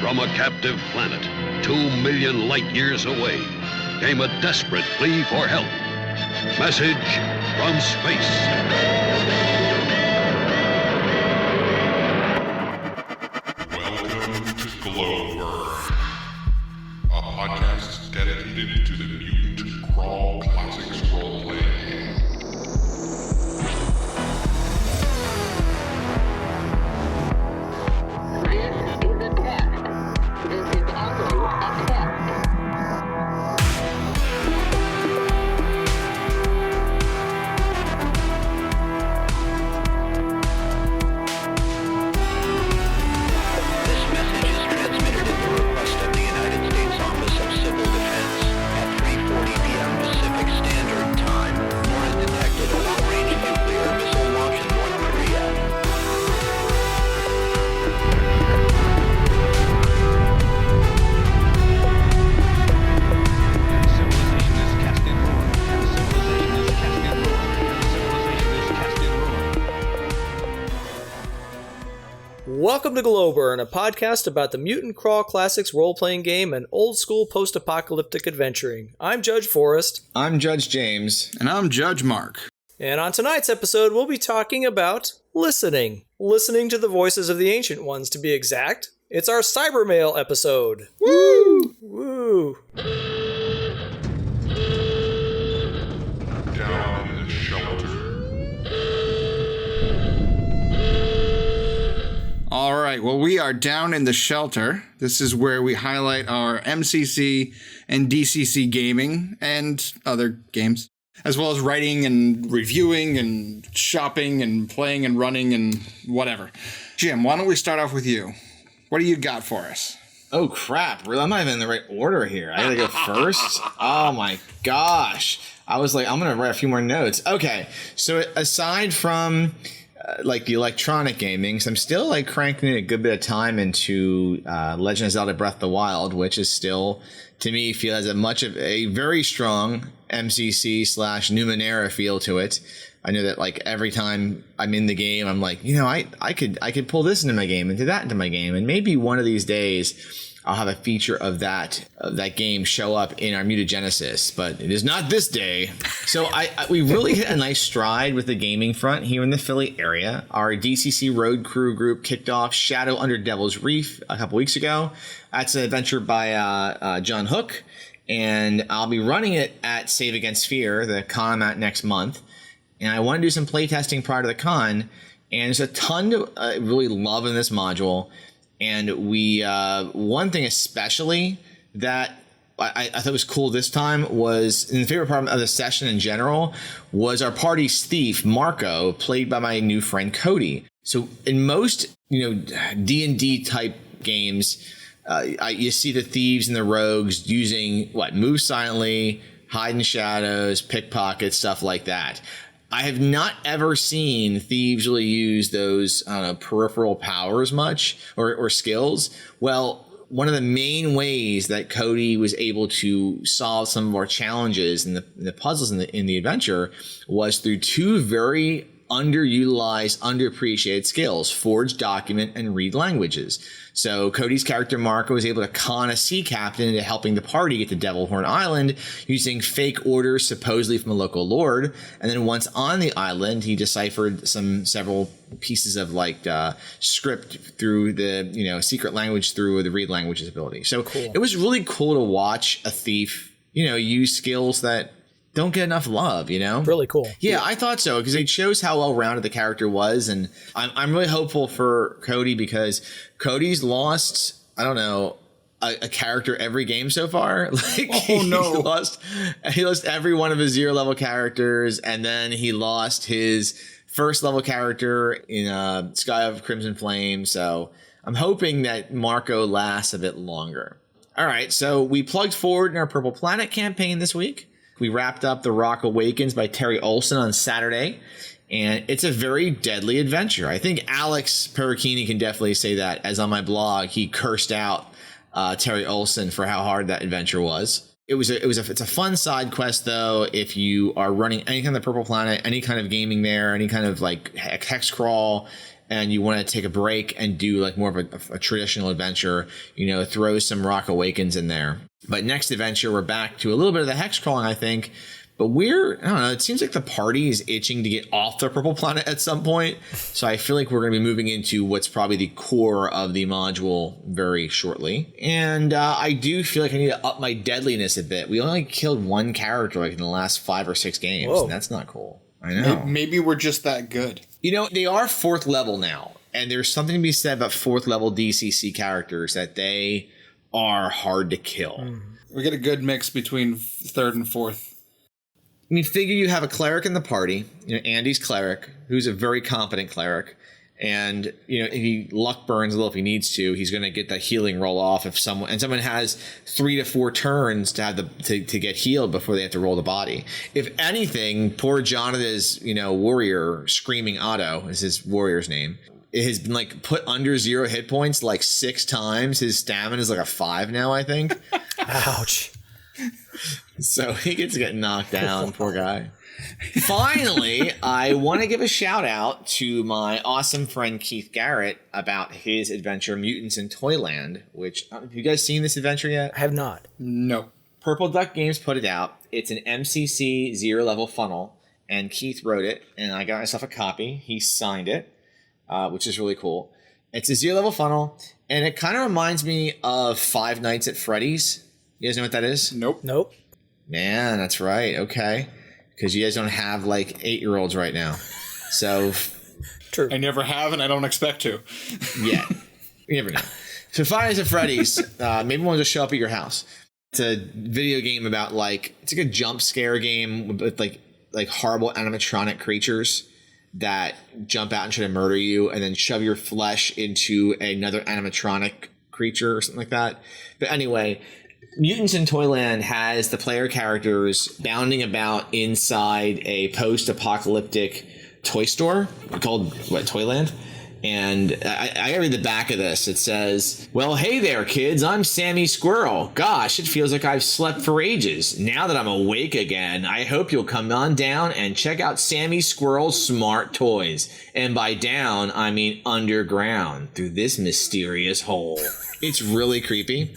From a captive planet, 2 million light years away, came a desperate plea for help. Message from space. Welcome to Glowburn, a podcast dedicated to the Mutant Crawl Classics role-playing game. Welcome to Glowburn, a podcast about the Mutant Crawl Classics role-playing game and old-school post-apocalyptic adventuring. I'm Judge Forrest. I'm Judge James. And I'm Judge Mark. And on tonight's episode, we'll be talking about listening. Listening to the voices of the Ancient Ones, to be exact. It's our Cybermail episode. Woo! Woo! Down in the shelter. All right, well, we are down in the shelter. This is where we highlight our MCC and DCC gaming and other games, as well as writing and reviewing and shopping and playing and running and whatever. Jim, why don't we start off with you? What do you got for us? Oh, crap. Really? I'm not even in the right order here. I gotta go first? Oh, my gosh. I was like, I'm gonna write a few more notes. Okay, so aside from like the electronic gaming, so I'm still like cranking a good bit of time into Legend of Zelda Breath of the Wild, which is still, to me, feels as much of a very strong MCC / Numenera feel to it. I know that like every time I'm in the game, I'm like, you know, I could pull this into my game and do that into my game, and maybe one of these days I'll have a feature of that game show up in our mutagenesis, but it is not this day. So we really hit a nice stride with the gaming front here in the Philly area. Our DCC Road Crew group kicked off Shadow Under Devil's Reef a couple weeks ago. That's an adventure by John Hook, and I'll be running it at Save Against Fear, the con I'm at next month. And I want to do some playtesting prior to the con, and there's a ton to really love in this module. And we, one thing especially that I thought was cool this time was, and the favorite part of the session in general, was our party's thief, Marco, played by my new friend Cody. So in most, D&D type games, you see the thieves and the rogues using, move silently, hide in shadows, pickpocket, stuff like that. I have not ever seen thieves really use those peripheral powers much or skills. Well, one of the main ways that Cody was able to solve some of our challenges and the puzzles in the adventure was through two very underutilized, underappreciated skills: forge document and read languages. So Cody's character Marco was able to con a sea captain into helping the party get to Devilhorn Island using fake orders supposedly from a local lord. And then once on the island, he deciphered several pieces of script through the secret language through the read languages ability. So cool. It was really cool to watch a thief use skills that don't get enough love, Really cool. Yeah, I thought so, because it shows how well-rounded the character was, and I'm really hopeful for Cody, because Cody's lost, I don't know, a character every game so far. He lost every one of his 0-level characters, and then he lost his first-level character in Sky of Crimson Flame, so I'm hoping that Marco lasts a bit longer. All right, so we plugged forward in our Purple Planet campaign this week. We wrapped up The Rock Awakens by Terry Olson on Saturday, and it's a very deadly adventure. I think Alex Perricchini can definitely say that, as on my blog, he cursed out Terry Olson for how hard that adventure was. It's a fun side quest, though, if you are running any kind of Purple Planet, any kind of gaming there, any kind of hex crawl. and you want to take a break and do like more of a traditional adventure, throw some Rock Awakens in there. But next adventure, we're back to a little bit of the hex crawling, I think. But I don't know, it seems like the party is itching to get off the Purple Planet at some point. So I feel like we're going to be moving into what's probably the core of the module very shortly. And I do feel like I need to up my deadliness a bit. We only killed one character like in the last 5 or 6 games. Whoa. And that's not cool. I know. Maybe we're just that good. They are 4th level now. And there's something to be said about 4th level DCC characters that they are hard to kill. We get a good mix between 3rd and 4th. I mean, figure you have a cleric in the party, Andy's cleric, who's a very competent cleric. And, if he luck burns a little if he needs to, he's going to get that healing roll off if someone has 3 to 4 turns to have to get healed before they have to roll the body. If anything, poor Jonathan's, warrior, Screaming Otto is his warrior's name. It has been like put under 0 hit points like 6 times. His stamina is like a 5 now, I think. Ouch. So he gets to get knocked down, poor guy. Finally, I want to give a shout out to my awesome friend Keith Garrett about his adventure Mutants in Toyland, which, have you guys seen this adventure yet? I have not. No. Purple Duck Games put it out. It's an MCC 0 level funnel, and Keith wrote it, and I got myself a copy. He signed it, which is really cool. It's a 0 level funnel, and it kind of reminds me of Five Nights at Freddy's. You guys know what that is? Nope. Man, that's right. Okay. Because you guys don't have like 8-year-olds right now. So. True. I never have, and I don't expect to. Yeah. You never know. So Five Nights at Freddy's, maybe one will just show up at your house. It's a video game about it's like a jump scare game with like horrible animatronic creatures that jump out and try to murder you and then shove your flesh into another animatronic creature or something like that. But anyway, Mutants in Toyland has the player characters bounding about inside a post-apocalyptic toy store called, Toyland? And I read the back of this. It says, well, hey there, kids. I'm Sammy Squirrel. Gosh, it feels like I've slept for ages. Now that I'm awake again, I hope you'll come on down and check out Sammy Squirrel's smart toys. And by down, I mean underground through this mysterious hole. It's really creepy.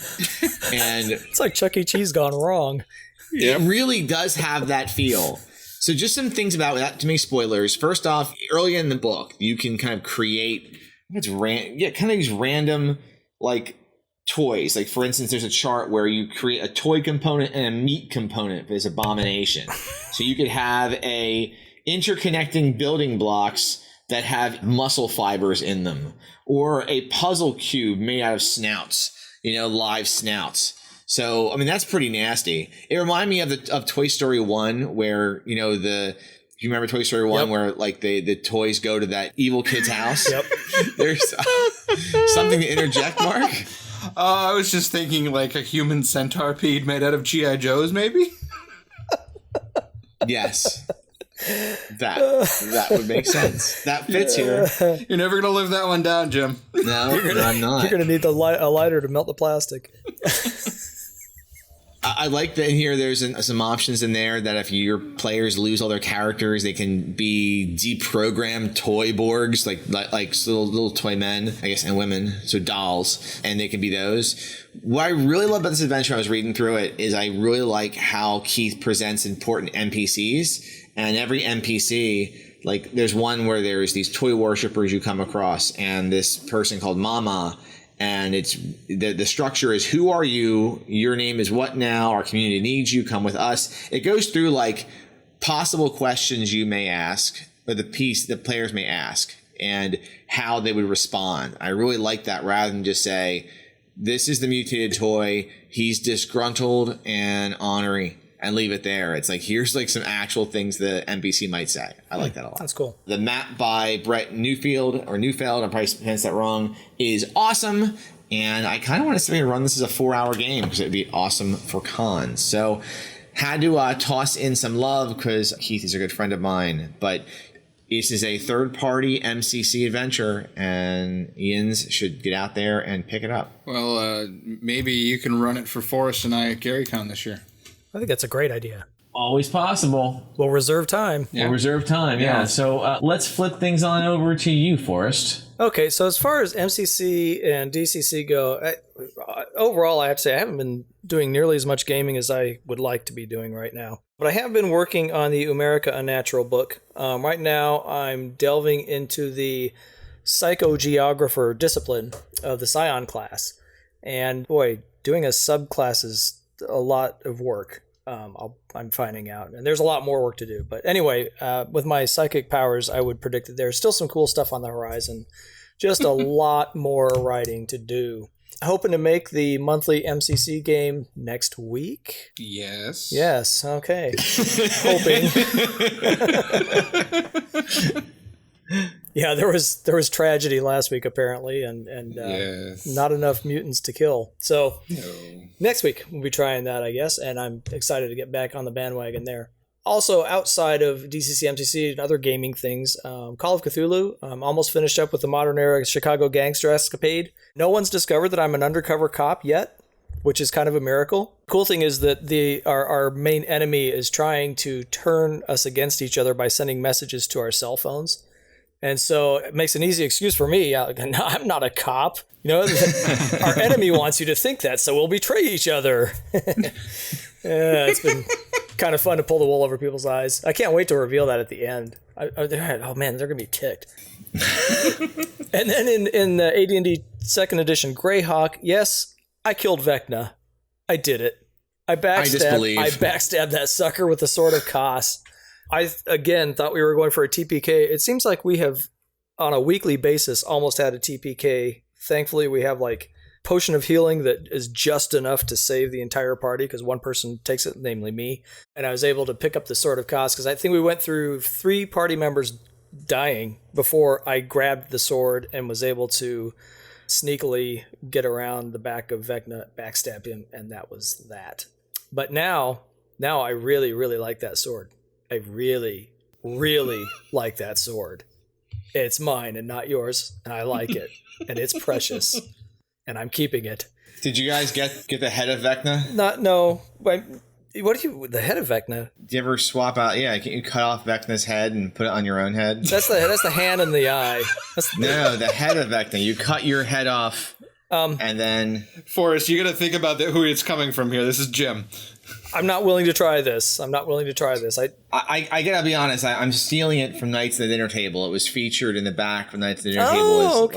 And It's like Chuck E. Cheese gone wrong. it really does have that feel. So just some things about that to make spoilers. First off, early in the book, you can kind of create kind of these random like toys. Like for instance, there's a chart where you create a toy component and a meat component for this abomination. So you could have a interconnecting building blocks that have muscle fibers in them, or a puzzle cube made out of snouts, live snouts. So, I mean, that's pretty nasty. It reminded me of Toy Story 1 where, you remember Toy Story 1 where like the toys go to that evil kid's house? Yep. There's something to interject, Mark? I was just thinking like a human centipede made out of G.I. Joes, maybe? Yes. That would make sense. That fits here. You're never going to live that one down, Jim. No, I'm not. You're going to need a lighter to melt the plastic. I like that in here there's some options in there that if your players lose all their characters, they can be deprogrammed toy Borgs, like little toy men, I guess, and women, so dolls, and they can be those. What I really love about this adventure, I was reading through it, is I really like how Keith presents important NPCs, and every NPC, like there's one where there's these toy worshippers you come across, and this person called Mama. And it's the structure is, who are you? Your name is what now? Our community needs you. Come with us. It goes through like possible questions you may ask, or the players may ask, and how they would respond. I really like that rather than just say, this is the mutated toy. He's disgruntled and ornery, and leave it there. It's like, here's like some actual things the NPC might say. I like that a lot. That's cool. The map by Brett Neufeld, I probably pronounced that wrong, is awesome. And I kind of want to sit here and run this as a 4-hour game because it'd be awesome for cons. So had to toss in some love because Keith is a good friend of mine. But this is a third-party MCC adventure, and Ian's should get out there and pick it up. Well, maybe you can run it for Forrest and I at GaryCon this year. I think that's a great idea. Always possible. We'll reserve time. We'll reserve time, yeah. So let's flip things on over to you, Forrest. Okay, so as far as MCC and DCC go, overall, I have to say I haven't been doing nearly as much gaming as I would like to be doing right now. But I have been working on the Umerica Unnatural book. Right now, I'm delving into the psychogeographer discipline of the Scion class. And boy, doing a subclass is a lot of work. I'm finding out, and there's a lot more work to do. But anyway, with my psychic powers, I would predict that there's still some cool stuff on the horizon. Just a lot more writing to do. Hoping to make the monthly MCC game next week. Yes. Yes. Okay. Hoping. Yeah, there was tragedy last week apparently, and yes. Not enough mutants to kill. So No. next week we'll be trying that, I guess, and I'm excited to get back on the bandwagon there. Also, outside of DCC, MCC, and other gaming things, Call of Cthulhu. I'm almost finished up with the modern era Chicago gangster escapade. No one's discovered that I'm an undercover cop yet, which is kind of a miracle. Cool thing is that our main enemy is trying to turn us against each other by sending messages to our cell phones. And so it makes an easy excuse for me. No, I'm not a cop. You know, our enemy wants you to think that, so we'll betray each other. Yeah, it's been kind of fun to pull the wool over people's eyes. I can't wait to reveal that at the end. Oh man, they're gonna be ticked. And then in the AD&D 2nd edition Greyhawk, yes, I killed Vecna. I did it. I backstabbed that sucker with the Sword of Kos. I, again, thought we were going for a TPK. It seems like we have, on a weekly basis, almost had a TPK. Thankfully, we have, like, Potion of Healing that is just enough to save the entire party because one person takes it, namely me. And I was able to pick up the Sword of Kos because I think we went through 3 party members dying before I grabbed the sword and was able to sneakily get around the back of Vecna, backstab him, and that was that. But now I really, really like that sword. I really, really like that sword. It's mine and not yours, and I like it, and it's precious, and I'm keeping it. Did you guys get the head of Vecna? No. What do you, the head of Vecna? Do you ever swap out? Yeah, can you cut off Vecna's head and put it on your own head? That's the hand and the eye. No, the head of Vecna. You cut your head off, and then... Forrest, you got to think about who it's coming from here. This is Jim. I'm not willing to try this. I gotta be honest. I'm stealing it from Knights at the Dinner Table. It was featured in the back of Knights at the Dinner Table.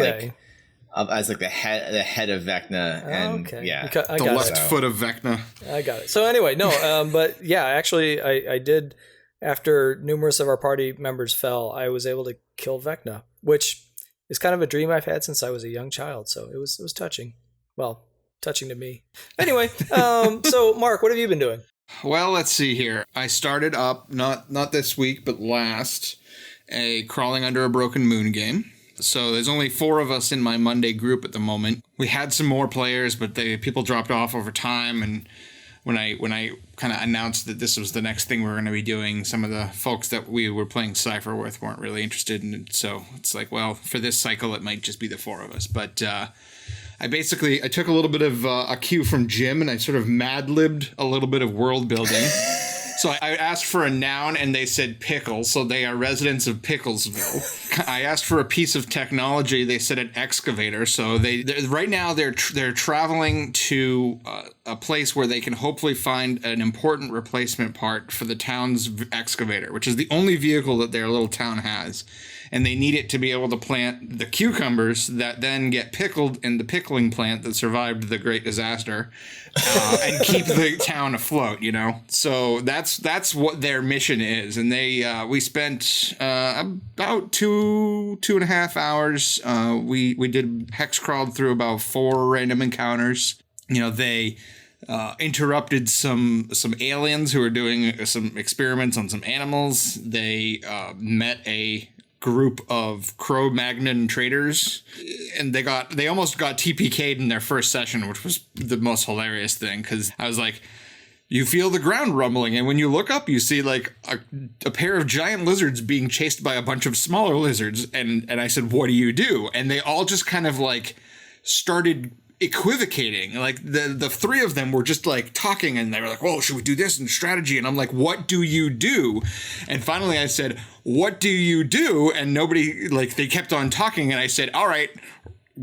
As the head of Vecna. And, okay. Yeah. The left foot of Vecna. I got it. So anyway, no. But yeah, actually, I did. After numerous of our party members fell, I was able to kill Vecna, which is kind of a dream I've had since I was a young child. So it was touching. Well, touching to me. Anyway, so Mark, what have you been doing? Well, let's see here. I started up, not this week, but last, a Crawling Under a Broken Moon game. So there's only 4 of us in my Monday group at the moment. We had some more players, but people dropped off over time. And when I kind of announced that this was the next thing we were going to be doing, some of the folks that we were playing Cypher with weren't really interested in it. So it's like, well, for this cycle, it might just be the 4 of us. But I took a little bit of a cue from Jim, and I sort of mad-libbed a little bit of world building. So I asked for a noun, and they said pickle, so they are residents of Picklesville. I asked for a piece of technology, they said an excavator. So right now they're traveling to a place where they can hopefully find an important replacement part for the town's excavator, which is the only vehicle that their little town has. And they need it to be able to plant the cucumbers that then get pickled in the pickling plant that survived the Great Disaster, and keep the town afloat, you know? So that's what their mission is. And we spent about 2.5 hours. We did hex crawled through about 4 random encounters. You know, they interrupted some aliens who were doing some experiments on some animals. They met a group of Cro-Magnon traders, and they almost got TPK'd in their first session, which was the most hilarious thing, because I was like, you feel the ground rumbling, and when you look up, you see like a pair of giant lizards being chased by a bunch of smaller lizards, and I said, what do you do? And they all just kind of like started equivocating. Like the three of them were just like talking, and they were like, "Well, should we do this in strategy?" And I'm like, "What do you do?" And finally I said, "What do you do?" And nobody, like, they kept on talking, and I said, "All right,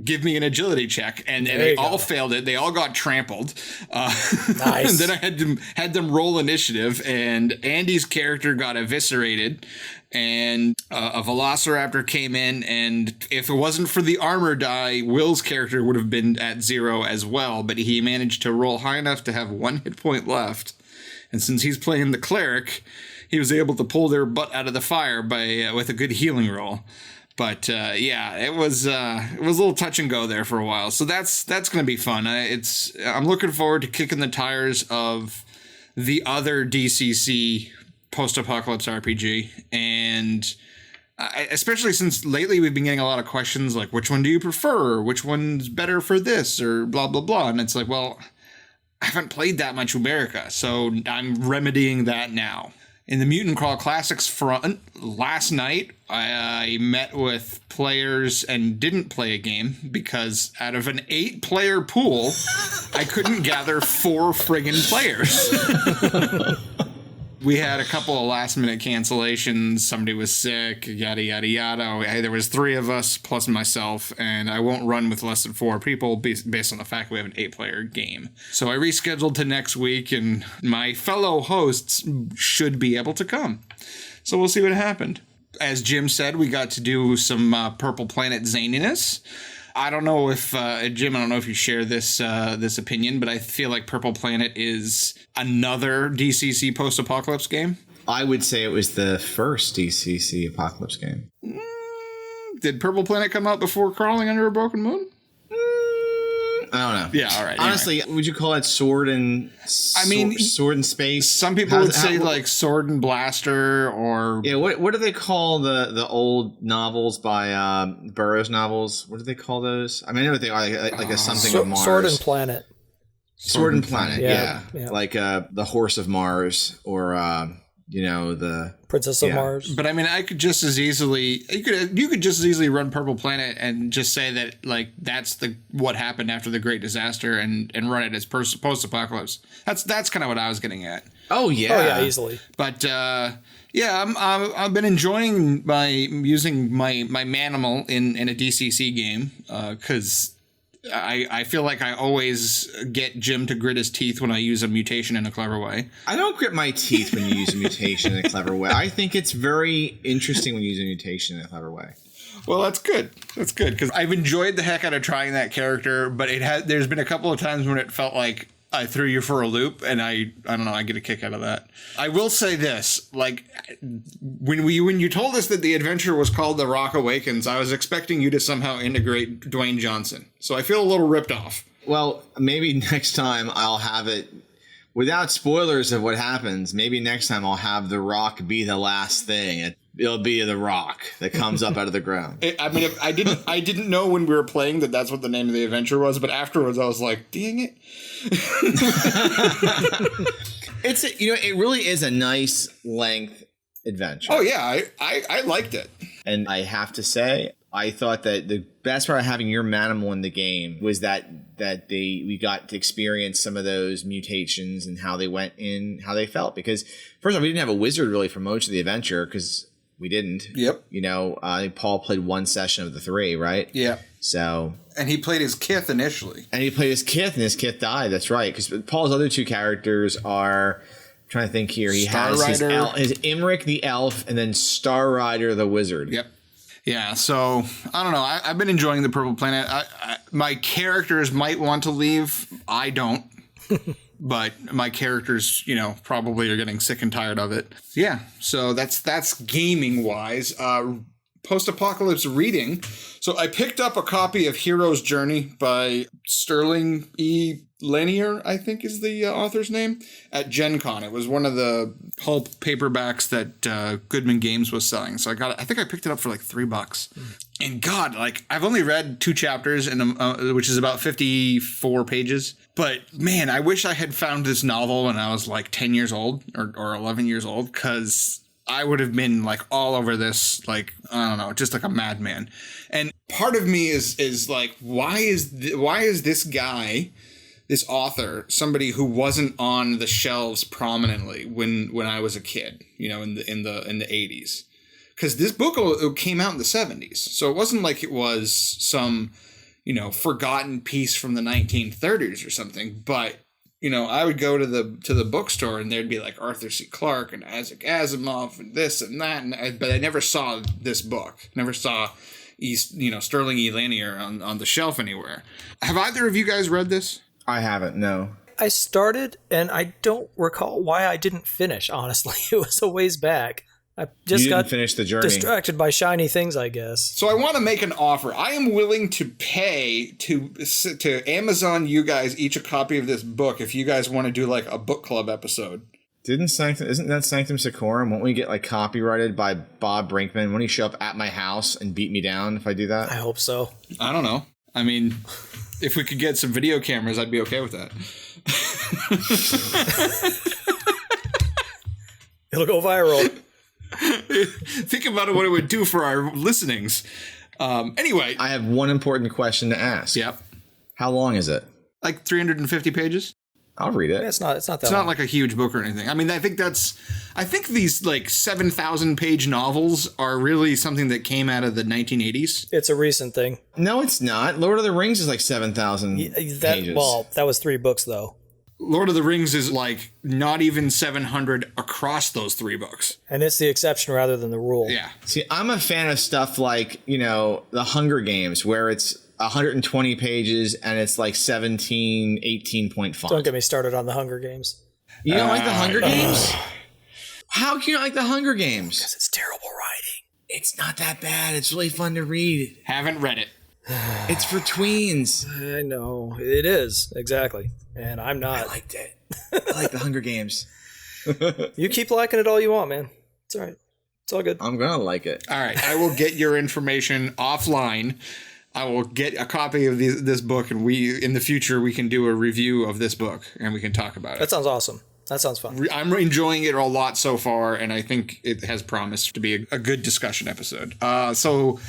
give me an agility check," and they all failed it. They all got trampled. Nice. And then I had them roll initiative, and Andy's character got eviscerated, and a velociraptor came in, and if it wasn't for the armor die, Will's character would have been at 0 as well, but he managed to roll high enough to have 1 hit point left. And since he's playing the cleric, he was able to pull their butt out of the fire with a good healing roll. But yeah, it was a little touch and go there for a while. So that's going to be fun. I'm looking forward to kicking the tires of the other DCC post-apocalypse RPG, and especially since lately we've been getting a lot of questions like, which one do you prefer? Or which one's better for this? Or blah, blah, blah. And it's like, well, I haven't played that much Umerica, so I'm remedying that now. In the Mutant Crawl Classics front, last night, I met with players and didn't play a game because out of an 8-player pool, I couldn't gather 4 friggin' players. We had a couple of last-minute cancellations. Somebody was sick, yada, yada, yada. There was 3 of us plus myself, and I won't run with less than 4 people based on the fact we have an 8-player game. So I rescheduled to next week, and my fellow hosts should be able to come. So we'll see what happened. As Jim said, we got to do some Purple Planet zaniness. I don't know if, Jim, I don't know if you share this opinion, but I feel like Purple Planet is another DCC post-apocalypse game. I would say it was the first DCC apocalypse game. Did Purple Planet come out before Crawling Under a Broken Moon? I don't know. Yeah, all right. Honestly, anyway. Would you call it sword and sword and space? Some people would say like sword and blaster, or yeah. What do they call the old novels by Burroughs novels? What do they call those? I mean, I know what they are, like a something of Mars. Sword and Planet. Sword and Planet. Yeah. Like the Horse of Mars, or the Princess of Mars. But I mean, I could just as easily you could just as easily run Purple Planet and just say that like that's what happened after the Great Disaster and run it as post-apocalypse. That's kind of what I was getting at. Oh yeah, easily. But yeah, I've been enjoying using my manimal in a DCC game because I feel like I always get Jim to grit his teeth when I use a mutation in a clever way. I don't grit my teeth when you use a mutation in a clever way. I think it's very interesting when you use a mutation in a clever way. Well, that's good. That's good because I've enjoyed the heck out of trying that character, but there's been a couple of times when it felt like I threw you for a loop, and I don't know, I get a kick out of that. I will say this, like, when you told us that the adventure was called The Rock Awakens, I was expecting you to somehow integrate Dwayne Johnson. So I feel a little ripped off. Well, maybe next time I'll have it, without spoilers of what happens, maybe next time I'll have The Rock be the last thing. It'll be The Rock that comes up out of the ground. I mean, I didn't know when we were playing that that's what the name of the adventure was, but afterwards I was like, dang it. It really is a nice length adventure. Oh yeah, I liked it. And I have to say, I thought that the best part of having your manimal in the game was that we got to experience some of those mutations and how they went in, how they felt. Because first of all, we didn't have a wizard really for most of the adventure because we didn't. Yep. I think Paul played one session of the 3, right? Yeah. So. And he played his Kith initially. And he played his Kith, and his Kith died. That's right. Because Paul's other 2 characters are, I'm trying to think here. He has his Imric the elf, and then Star Rider the wizard. Yep. Yeah, so I don't know. I've been enjoying the Purple Planet. My characters might want to leave. I don't. But my characters, probably are getting sick and tired of it. Yeah, so that's gaming wise. Post-apocalypse reading. So I picked up a copy of Hero's Journey by Sterling E. Lanier, I think is the author's name, at Gen Con. It was one of the pulp paperbacks that Goodman Games was selling. So I think I picked it up for like $3. And God, like I've only read 2 chapters, which is about 54 pages. But man, I wish I had found this novel when I was like 10 years old or 11 years old, because I would have been like all over this, like, I don't know, just like a madman. And part of me is like, why is this guy, this author, somebody who wasn't on the shelves prominently when I was a kid, you know, in the 80s? Because this book came out in the 70s, so it wasn't like it was some, you know, forgotten piece from the 1930s or something. But, you know, I would go to the bookstore and there'd be like Arthur C. Clarke and Isaac Asimov and this and that, but I never saw this book. Never saw Sterling E. Lanier on the shelf anywhere. Have either of you guys read this? I haven't, no. I started, and I don't recall why I didn't finish, honestly. It was a ways back. I just got finish the journey. Distracted by shiny things, I guess. So I want to make an offer. I am willing to pay to Amazon you guys each a copy of this book if you guys want to do like a book club episode. Isn't that Sanctum Secorum? Won't we get like copyrighted by Bob Brinkman? Won't he show up at my house and beat me down if I do that? I hope so. I don't know. I mean, if we could get some video cameras, I'd be okay with that. It'll go viral. Think about what it would do for our listenings. Anyway. I have one important question to ask. Yep. How long is it? Like 350 pages. I'll read it. It's not that It's not like a huge book or anything. I mean, I think these like 7,000 page novels are really something that came out of the 1980s. It's a recent thing. No, it's not. Lord of the Rings is like 7,000 pages. Well, that was 3 books, though. Lord of the Rings is like not even 700 across those 3 books. And it's the exception rather than the rule. Yeah. See, I'm a fan of stuff like, you know, The Hunger Games, where it's 120 pages and it's like 17, 18-point font. Don't get me started on the Hunger Games. You don't like The Hunger Games? How can you not like The Hunger Games? Because it's terrible writing. It's not that bad. It's really fun to read. Haven't read it. It's for tweens. I know. It is. Exactly. And I'm not. I liked it. I like The Hunger Games. You keep liking it all you want, man. It's all right. It's all good. I'm going to like it. All right. I will get your information offline. I will get a copy of this book, and in the future, we can do a review of this book, and we can talk about it. That sounds awesome. That sounds fun. I'm enjoying it a lot so far, and I think it has promised to be a good discussion episode. So,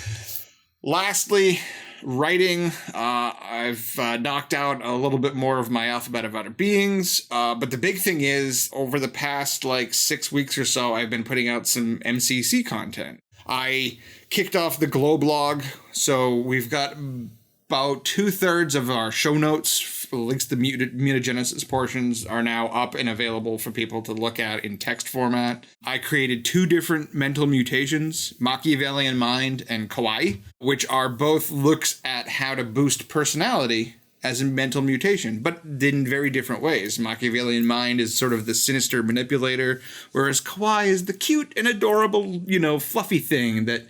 lastly, writing. I've knocked out a little bit more of my Alphabet of Outer Beings, but the big thing is, over the past, 6 weeks or so, I've been putting out some MCC content. I kicked off the Glow blog, so we've got about 2/3 of our show notes, links to the mutagenesis portions, are now up and available for people to look at in text format. I created 2 different mental mutations, Machiavellian Mind and Kawaii, which are both looks at how to boost personality as a mental mutation, but in very different ways. Machiavellian Mind is sort of the sinister manipulator, whereas Kawaii is the cute and adorable, fluffy thing that,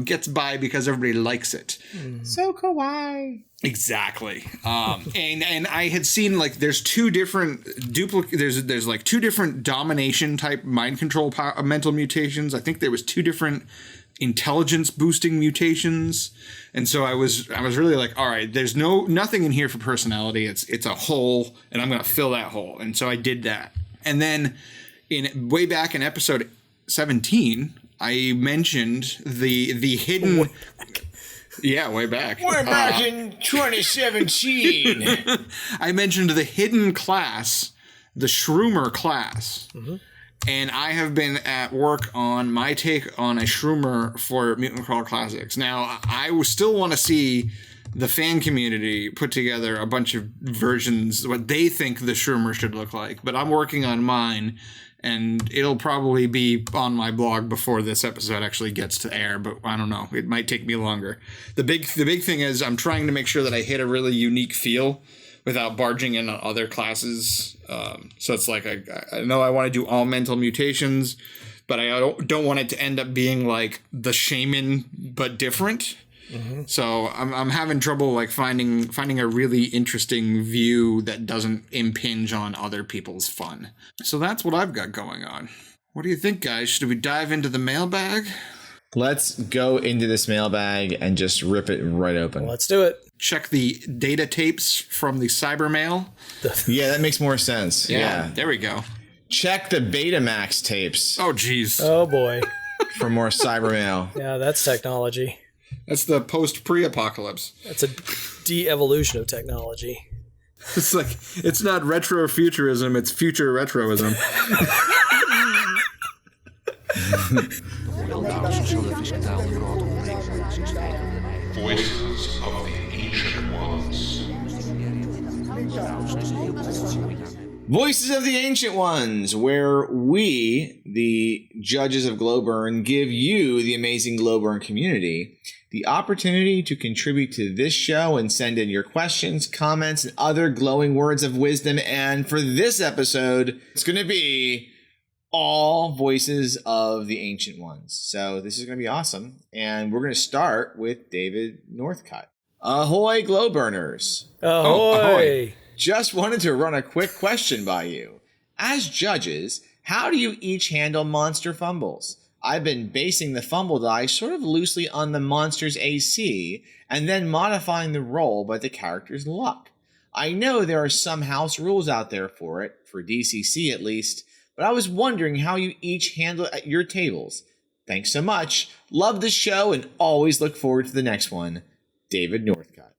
gets by because everybody likes it. So Kawaii. Exactly. And I had seen there's 2 different there's 2 different domination type mind control mental mutations. I think there was 2 different intelligence boosting mutations, and so I was really like, all right, there's nothing in here for personality. It's a hole, and I'm gonna fill that hole. And so I did that. And then way back in episode 17, I mentioned the hidden. Yeah, way back. We're back in 2017. I mentioned the hidden class, the Shroomer class. Mm-hmm. And I have been at work on my take on a Shroomer for Mutant Crawl Classics. Now, I still want to see the fan community put together a bunch of versions, what they think the Shroomer should look like. But I'm working on mine, and it'll probably be on my blog before this episode actually gets to air. But I don't know. It might take me longer. The big thing is I'm trying to make sure that I hit a really unique feel without barging in on other classes. So it's like, I know I want to do all mental mutations, but I don't want it to end up being like the shaman, but different. Mm-hmm. So I'm having trouble finding a really interesting view that doesn't impinge on other people's fun. So that's what I've got going on. What do you think, guys? Should we dive into the mailbag? Let's go into this mailbag and just rip it right open. Let's do it. Check the data tapes from the Cybermail. Yeah, that makes more sense. Yeah. There we go. Check the Betamax tapes. Oh, geez. Oh, boy. For more Cybermail. Yeah, that's technology. That's the post-pre-apocalypse. That's a de-evolution of technology. It's like, it's not retro-futurism, it's future retroism. Voices of the Ancient Ones. Voices of the Ancient Ones, where we, the judges of Glowburn, give you, the amazing Glowburn community, the opportunity to contribute to this show and send in your questions, comments, and other glowing words of wisdom. And for this episode, it's going to be all voices of the Ancient Ones. So this is going to be awesome. And we're going to start with David Northcutt. Ahoy, Glowburners. Ahoy! ahoy. Just wanted to run a quick question by you. As judges, how do you each handle monster fumbles? I've been basing the fumble die sort of loosely on the monster's AC and then modifying the roll by the character's luck. I know there are some house rules out there for it, for DCC at least, but I was wondering how you each handle it at your tables. Thanks so much. Love the show and always look forward to the next one. David Northcutt.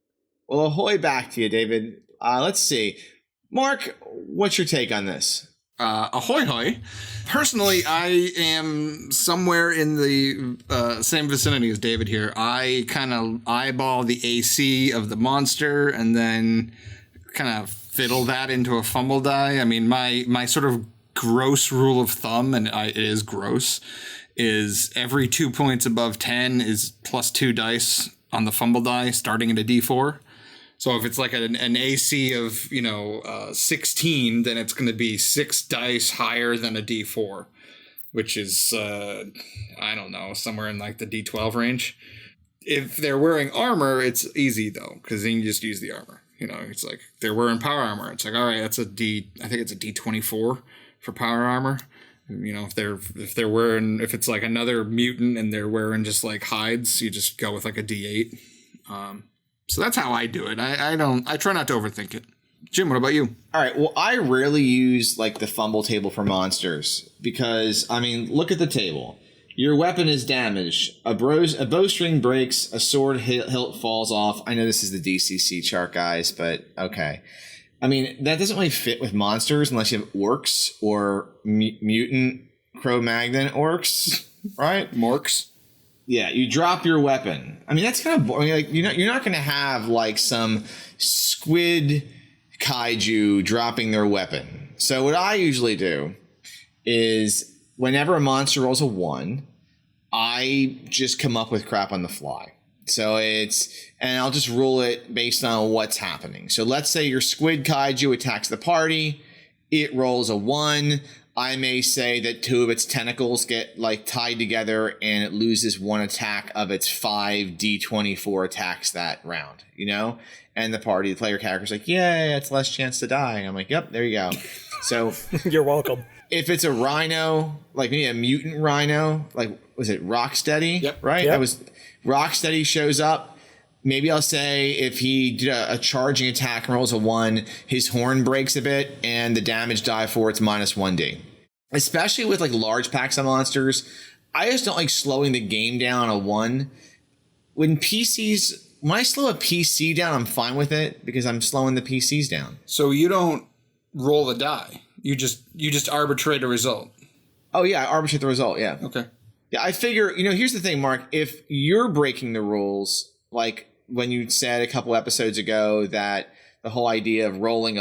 Well, ahoy back to you, David. Let's see. Mark, what's your take on this? Ahoy hoy. Personally, I am somewhere in the same vicinity as David here. I kind of eyeball the AC of the monster and then kind of fiddle that into a fumble die. I mean, my sort of gross rule of thumb, and it is gross, is every 2 points above 10 is plus 2 dice on the fumble die, starting at a D4. So if it's like an AC of, 16, then it's going to be 6 dice higher than a D4, which is, I don't know, somewhere in like the D12 range. If they're wearing armor, it's easy though, because then you just use the armor. It's like they're wearing power armor. It's like, all right, that's I think it's a D24 for power armor. If it's like another mutant and they're wearing just like hides, you just go with like a D8. So that's how I do it. I try not to overthink it. Jim, what about you? All right. Well, I rarely use like the fumble table for monsters because, I mean, look at the table. Your weapon is damaged. A bowstring breaks. A sword hilt falls off. I know this is the DCC chart, guys, but okay. I mean, that doesn't really fit with monsters unless you have orcs or mutant Cro-Magnon orcs, right? Morks. Yeah, you drop your weapon. I mean, that's kind of boring. Like, you're not going to have like some squid kaiju dropping their weapon. So what I usually do is whenever a monster rolls a 1, I just come up with crap on the fly. So and I'll just rule it based on what's happening. So let's say your squid kaiju attacks the party. It rolls a 1. I may say that 2 of its tentacles get like tied together and it loses 1 attack of its 5 D24 attacks that round, And the player character's like, yay, it's less chance to die. And I'm like, yep, there you go. So You're welcome. If it's a rhino, like maybe a mutant rhino, like was it Rocksteady? Yep. Right? Yep. That was Rocksteady shows up. Maybe I'll say if he did a charging attack and rolls a 1, his horn breaks a bit and the damage die for it's minus 1d. Especially with like large packs of monsters, I just don't like slowing the game down a 1. When I slow a PC down, I'm fine with it because I'm slowing the PCs down. So you don't roll the die. You just arbitrate a result. Oh yeah, I arbitrate the result, yeah. Okay. Yeah, I figure, here's the thing, Mark, if you're breaking the rules, like when you said a couple episodes ago that the whole idea of rolling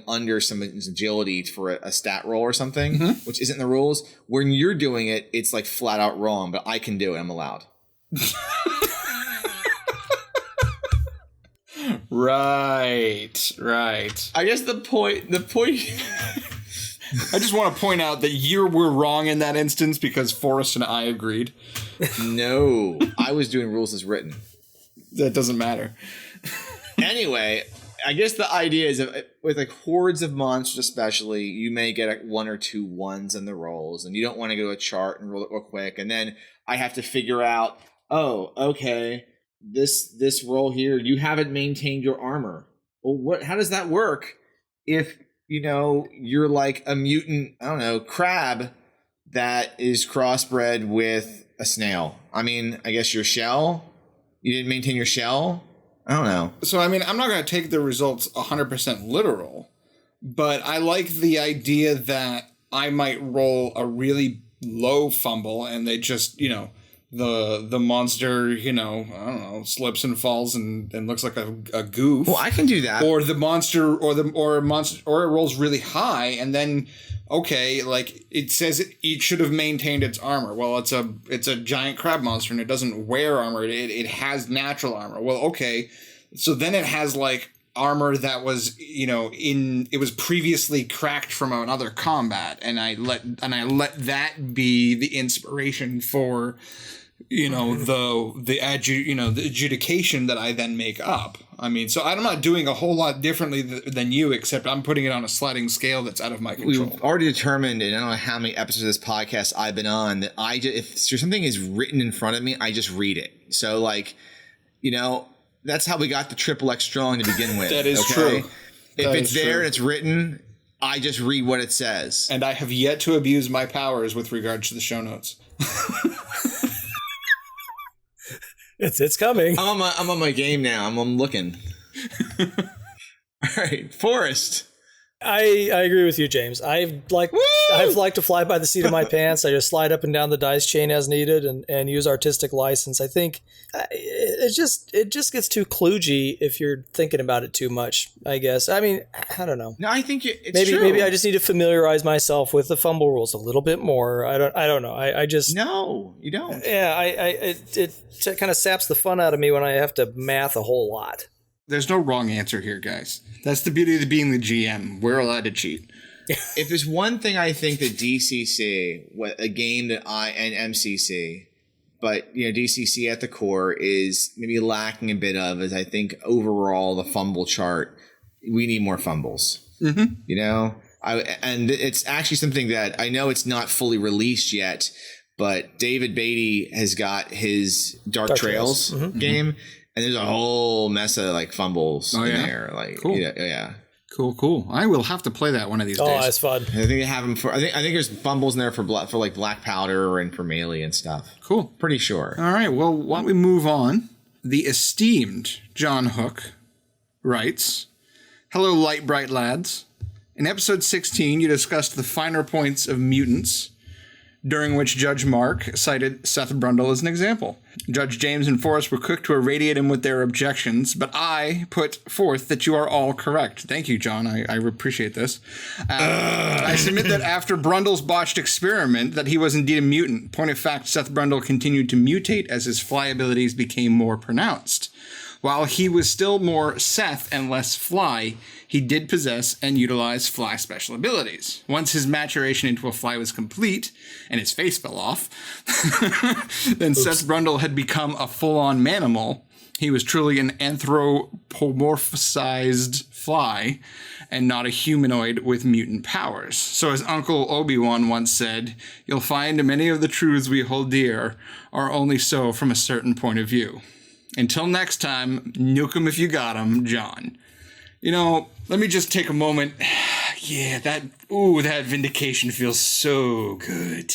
under someone's agility for a stat roll or something, which isn't in the rules, when you're doing it, it's like flat out wrong, but I can do it. I'm allowed. Right. I guess the point. I just want to point out that you were wrong in that instance because Forrest and I agreed. No, I was doing rules as written. That doesn't matter. Anyway, I guess the idea is with like hordes of monsters especially, you may get 1 or 2 1s in the rolls, and you don't want to go to a chart and roll it real quick. And then I have to figure out, oh, okay, this roll here, you haven't maintained your armor. Well, how does that work if, you're like a mutant, I don't know, crab that is crossbred with a snail? I mean, I guess your shell You didn't maintain your shell? I don't know. So, I mean, I'm not going to take the results 100% literal, but I like the idea that I might roll a really low fumble and they just, the monster, I don't know, slips and falls and looks like a goof. Well, I can do that. Or the monster, or it rolls really high, and then like it says it should have maintained its armor. Well, it's a giant crab monster and it doesn't wear armor. It has natural armor. Well, okay, so then it has like armor that was it was previously cracked from another combat, and I let that be the inspiration for the adjudication that I then make up. I mean, so I'm not doing a whole lot differently than you, except I'm putting it on a sliding scale that's out of my control. We've already determined, and I don't know how many episodes of this podcast I've been on, that if something is written in front of me, I just read it. So that's how we got the XXX strong to begin with. That is true. If it's there and it's written, I just read what it says. And I have yet to abuse my powers with regards to the show notes. It's coming. I'm on my game now. I'm looking. All right, Forrest. I agree with you, James. I've liked to fly by the seat of my pants. I just slide up and down the dice chain as needed and use artistic license. I think it just gets too kludgy if you're thinking about it too much, I guess. I mean, I don't know. No, I think it's true. Maybe I just need to familiarize myself with the fumble rules a little bit more. I don't know. I just No, you don't. Yeah, it kind of saps the fun out of me when I have to math a whole lot. There's no wrong answer here, guys. That's the beauty of being the GM. We're allowed to cheat. If there's one thing I think that DCC, a game that and MCC, but DCC at the core is maybe lacking a bit of, is I think overall the fumble chart, we need more fumbles. Mm-hmm. And it's actually something that I know it's not fully released yet, but David Beatty has got his Dark Trails game. And there's a whole mess of like fumbles in there. Like, cool. Yeah. Cool. I will have to play that one of these days. Oh, that's fun. I think they have them for. I think there's fumbles in there for like black powder and for melee and stuff. Cool. Pretty sure. All right. Well, why don't we move on? The esteemed John Hook writes, "Hello, light bright lads. In episode 16, you discussed the finer points of mutants, during which Judge Mark cited Seth Brundle as an example. Judge James and Forrest were quick to irradiate him with their objections, but I put forth that you are all correct." Thank you, John. I appreciate this. I submit that after Brundle's botched experiment, that he was indeed a mutant. Point of fact, Seth Brundle continued to mutate as his fly abilities became more pronounced. While he was still more Seth and less fly, he did possess and utilize fly special abilities. Once his maturation into a fly was complete, and his face fell off, then Seth Brundle had become a full-on manimal. He was truly an anthropomorphized fly, and not a humanoid with mutant powers. So as Uncle Obi-Wan once said, "You'll find many of the truths we hold dear are only so from a certain point of view. Until next time, nuke 'em if you got 'em, John." Let me just take a moment. Yeah, that vindication feels so good.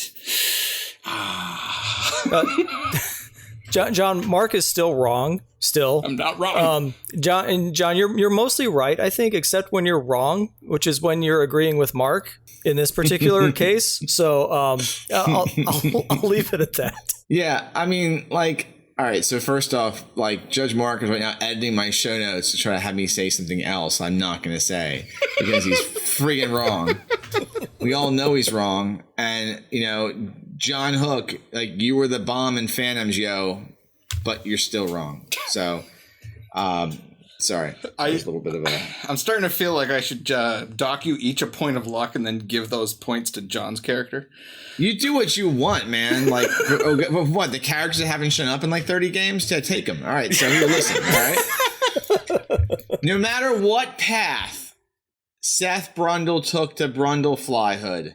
John, Mark is still wrong. Still, I'm not wrong. John, you're mostly right, I think, except when you're wrong, which is when you're agreeing with Mark in this particular case. So I'll leave it at that. Yeah, I mean, all right, so first off, Judge Mark is right now editing my show notes to try to have me say something else I'm not going to say because he's friggin' wrong. We all know he's wrong. And, John Hook, you were the bomb in Phantoms, yo, but you're still wrong. So, sorry. That was a little bit of a... I'm starting to feel like I should dock you each a point of luck and then give those points to John's character. You do what you want, man. What? The characters that haven't shown up in 30 games? Yeah, take them. All right, so here, listen, all right? No matter what path Seth Brundle took to Brundle Flyhood,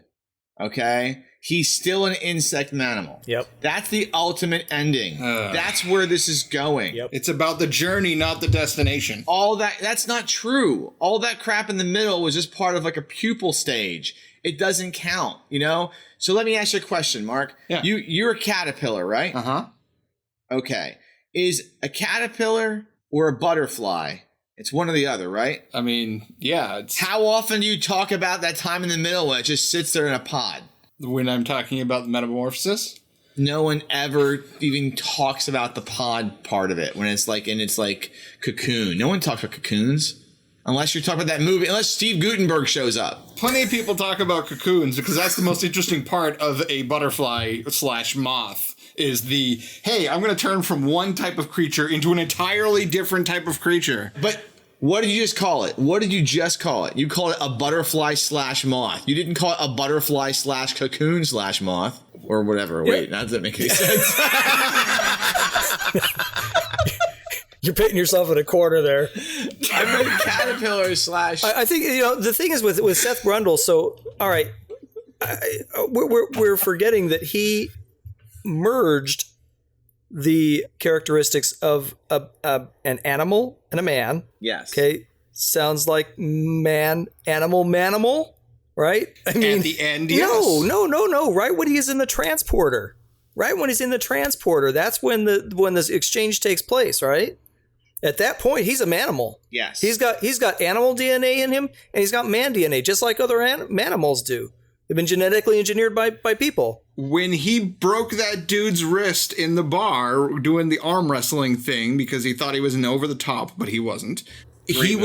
okay? He's still an insect manimal. Yep. That's the ultimate ending. That's where this is going. Yep. It's about the journey, not the destination. That's not true. All that crap in the middle was just part of a pupil stage. It doesn't count, So let me ask you a question, Mark. Yeah. You're a caterpillar, right? Uh-huh. Okay. is a caterpillar or a butterfly. It's one or the other, right? I mean, yeah. It's How often do you talk about that time in the middle when it just sits there in a pod? when I'm talking about the metamorphosis. No one ever even talks about the pod part of it when it's like cocoon. No one talks about cocoons unless you're talking about that movie. Unless Steve Guttenberg shows up. Plenty of people talk about cocoons because that's the most interesting part of a butterfly/moth is the, hey, I'm going to turn from one type of creature into an entirely different type of creature. But what did you just call it? What did you just call it? You called it a butterfly/moth. You didn't call it a butterfly/cocoon/moth or whatever. Wait, that doesn't make any sense. You're pitting yourself in a corner there. I meant caterpillar/ I think the thing is with Seth Brundle. So all right, we're forgetting that he merged the characteristics of an animal and a man. Yes. Okay. Sounds like man, animal, manimal, right? I mean, At the end, yes. No. Right when he's in the transporter. Right when he's in the transporter, that's when the exchange takes place, right? At that point, he's a manimal. Yes. He's got animal DNA in him, and he's got man DNA, just like other manimals do. They've been genetically engineered by people. When he broke that dude's wrist in the bar doing the arm wrestling thing because he thought he was an over the top, but he wasn't. He